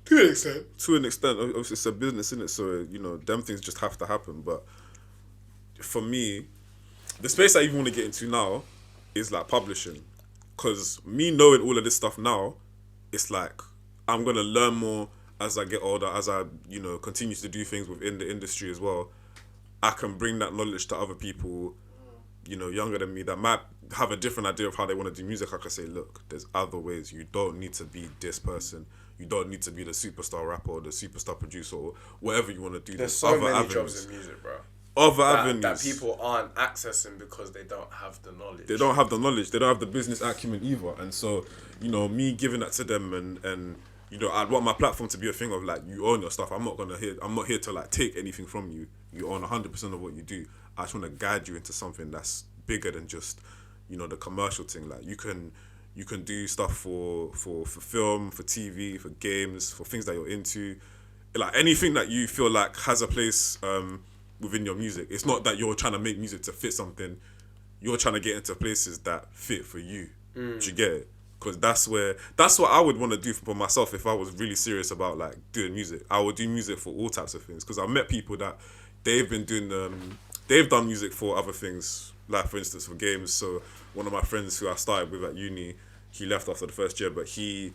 To an extent. To an extent. Obviously, it's a business, isn't it? So, them things just have to happen. But for me, the space I even want to get into now is like publishing. Because me knowing all of this stuff now, it's like I'm going to learn more as I get older, as I, continue to do things within the industry as well. I can bring that knowledge to other people, younger than me, that might have a different idea of how they want to do music. I can say, look, there's other ways. You don't need to be this person. You don't need to be the superstar rapper or the superstar producer or whatever you want to do. There's so many jobs in music, bro. other that, avenues that people aren't accessing because they don't have the knowledge. They don't have the knowledge. They don't have the business acumen either. And so, you know, me giving that to them and you know, I'd want my platform to be a thing of like, you own your stuff. I'm not here to like take anything from you. You own 100% of what you do. I just want to guide you into something that's bigger than just, you know, the commercial thing. Like you can do stuff for film, for TV, for games, for things that you're into. Like anything that you feel like has a place within your music. It's not that you're trying to make music to fit something. You're trying to get into places that fit for you. Do you get it? Because that's what I would want to do for myself if I was really serious about like doing music. I would do music for all types of things. Because I've met people that they've been doing they've done music for other things. Like for instance for games. So one of my friends who I started with at uni, he left after the first year, but he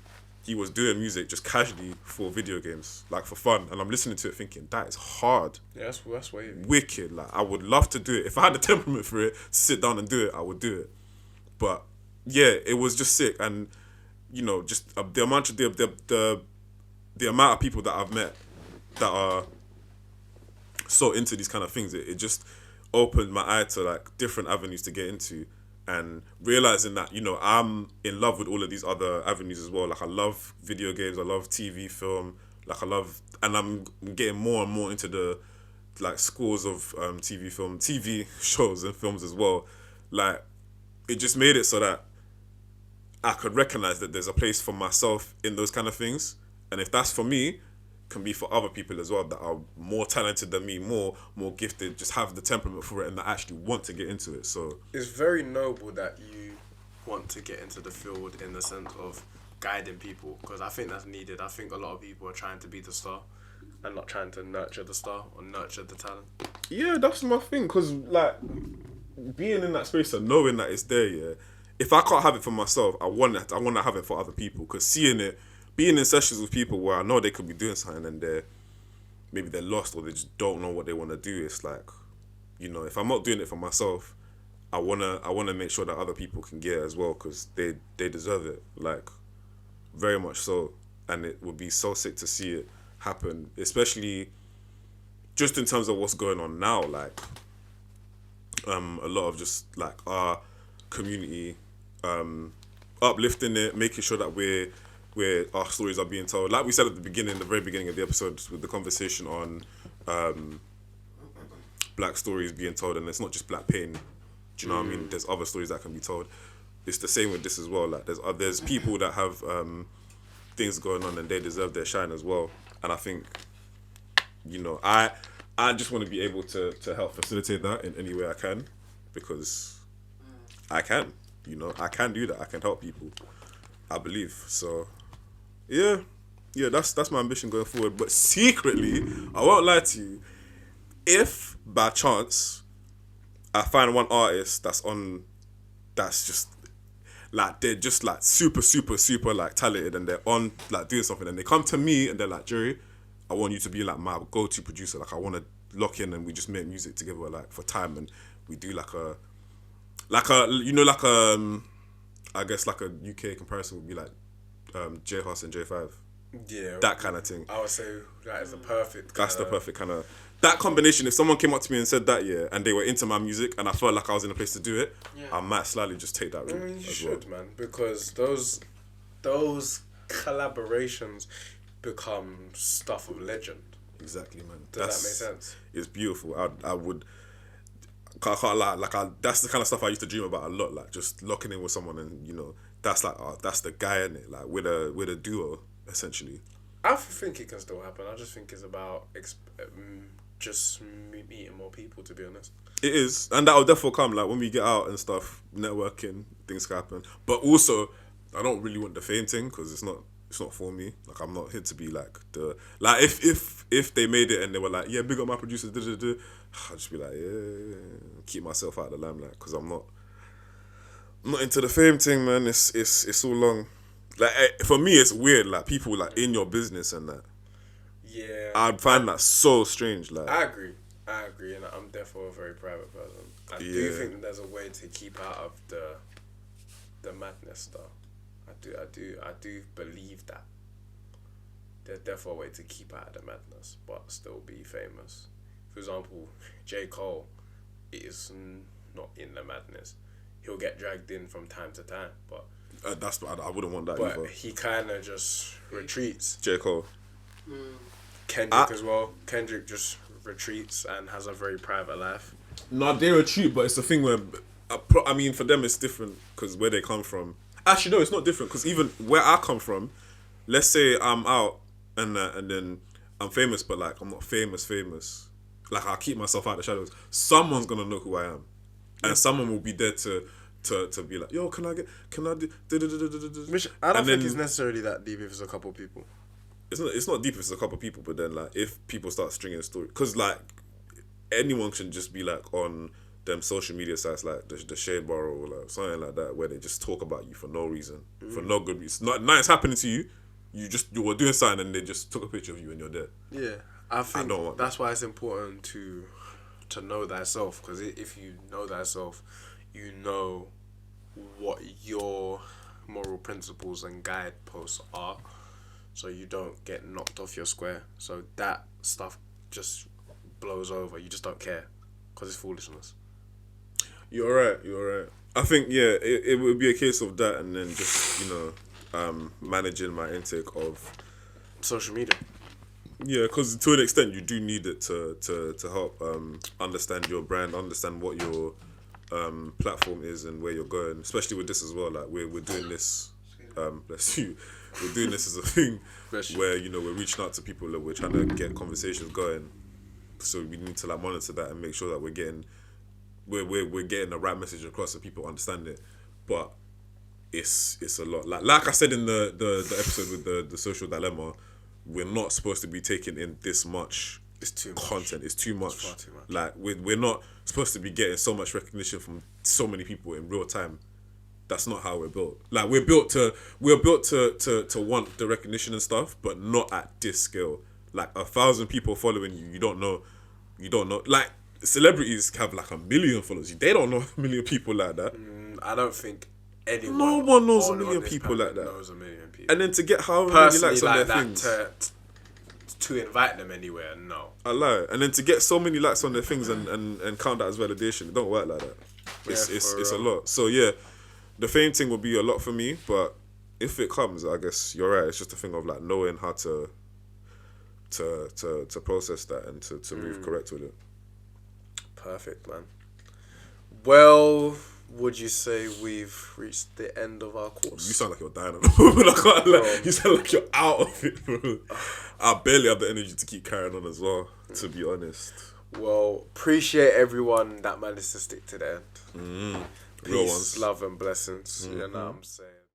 was doing music just casually for video games, like for fun. And I'm listening to it thinking, that is hard. Yeah, that's wavy. Wicked. Like I would love to do it. If I had the temperament for it, to sit down and do it, I would do it. But yeah, it was just sick. And you know, just the amount of the amount of people that I've met that are so into these kind of things, it just opened my eye to like different avenues to get into. And realizing that, you know, I'm in love with all of these other avenues as well. Like I love video games, I love TV, film, and I'm getting more and more into the like schools of TV shows and films as well. Like it just made it so that I could recognize that there's a place for myself in those kind of things. And if that's for me, can be for other people as well that are more talented than me, more gifted, just have the temperament for it and that actually want to get into it. So it's very noble that you want to get into the field in the sense of guiding people, because I think that's needed. I think a lot of people are trying to be the star and not trying to nurture the star or nurture the talent. Yeah, that's my thing, because like being in that space and knowing that it's there, yeah, if I can't have it for myself, I want to have it for other people, because seeing it, being in sessions with people where I know they could be doing something and maybe they're lost or they just don't know what they want to do. It's like, you know, if I'm not doing it for myself, I wanna make sure that other people can get it as well, because they deserve it, like very much so. And it would be so sick to see it happen, especially just in terms of what's going on now. Like a lot of just like our community, uplifting it, making sure that where our stories are being told. Like we said at the very beginning of the episode with the conversation on black stories being told, and it's not just black pain. Do you know what I mean? There's other stories that can be told. It's the same with this as well. Like there's people that have things going on and they deserve their shine as well. And I think, you know, I just want to be able to help facilitate that in any way I can, because I can. You know, I can do that. I can help people, I believe. So yeah, that's my ambition going forward. But secretly, I won't lie to you, if by chance I find one artist that's just like, they're just like super like talented and they're on like doing something, and they come to me and they're like, Jerry, I want you to be like my go-to producer. Like I want to lock in and we just make music together like for time, and we do like a I guess like a UK comparison would be like J10XJJ and J5. Yeah, that kind of thing. I would say that is the perfect. That's the perfect kind of that combination. If someone came up to me and said that, yeah, and they were into my music, and I felt like I was in a place to do it, I might slightly just take that route. I mean, you should, man, because those collaborations become stuff of legend. Exactly, man. Does that make sense? It's beautiful. I can't lie. Like that's the kind of stuff I used to dream about a lot. Like just locking in with someone, and you know, that's like that's the guy in it. Like with a duo, essentially. I think it can still happen. I just think it's about just meeting more people, to be honest. It is, and that'll definitely come. Like when we get out and stuff, networking, things can happen. But also, I don't really want the fame thing, because it's not for me. Like I'm not here to be like if they made it and they were like, yeah, big up my producers, I'll just be like, yeah, keep myself out of the limelight, because I'm not into the fame thing, man. It's all long. Like for me, it's weird. Like people like in your business and that. Yeah, I find that so strange. Like I agree, and I'm therefore a very private person. I do think that there's a way to keep out of the madness, though. I do believe that there's therefore a way to keep out of the madness, but still be famous for example, J. Cole is not in the madness. He'll get dragged in from time to time, but I wouldn't want that but either. he kind of just retreats. J. Cole. Kendrick as well. Kendrick just retreats and has a very private life. No, they retreat, but it's the thing where, I mean, for them it's different because where they come from. Actually, no, it's not different because even where I come from, let's say I'm out and then I'm famous, but like I'm not famous. Like I keep myself out of the shadows. Someone's gonna know who I am, and someone will be there to be like, yo, can I do? Which I don't And think then- is necessarily that deep if it's a couple of people. It's not deep if it's a couple of people, but then like if people start stringing a story, because like anyone can just be like on them social media sites like the Shade Bar or like something like that where they just talk about you for no reason, for no good reason. Nothing's happening to you. You were doing something and they just took a picture of you and you're dead. Yeah, I think don't want that's why it's important to know thyself, because if you know thyself, you know what your moral principles and guideposts are, so you don't get knocked off your square. So that stuff just blows over. You just don't care because it's foolishness. You're right. I think it would be a case of that, and then just managing my intake of Social media. Yeah, because to an extent you do need it to help understand your brand, understand what your platform is and where you're going. Especially with this as well. Like we're doing this. Bless you. We're doing this as a thing where we're reaching out to people that we're trying to get conversations going. So we need to like monitor that and make sure that we're getting the right message across so people understand it. But it's a lot. Like I said in the episode with the social dilemma, we're not supposed to be taking in this much content. It's too much. It's far too much. Like we're not supposed to be getting so much recognition from so many people in real time. That's not how we're built. Like we're built to want the recognition and stuff, but not at this scale. Like 1,000 people following you, you don't know. Like celebrities have like 1 million followers. They don't know 1 million people like that. I don't think anyone. No one knows on 1 million this people planet like that. Knows 1 million people. And then to get how many Personally, likes on like their that things. to invite them anywhere, no. I lie. And then to get so many likes on their things and count that as validation, it don't work like that. It's a lot. So yeah, the fame thing will be a lot for me, but if it comes, I guess you're right. It's just a thing of like knowing how to process that and to move correct with it. Perfect, man. Well, would you say we've reached the end of our course? You sound like you're dying at the moment. I can't lie. You sound like you're out of it, bro. I barely have the energy to keep carrying on as well, to be honest. Well, appreciate everyone that managed to stick to the end. Real Peace, ones. love and blessings. You know what I'm saying?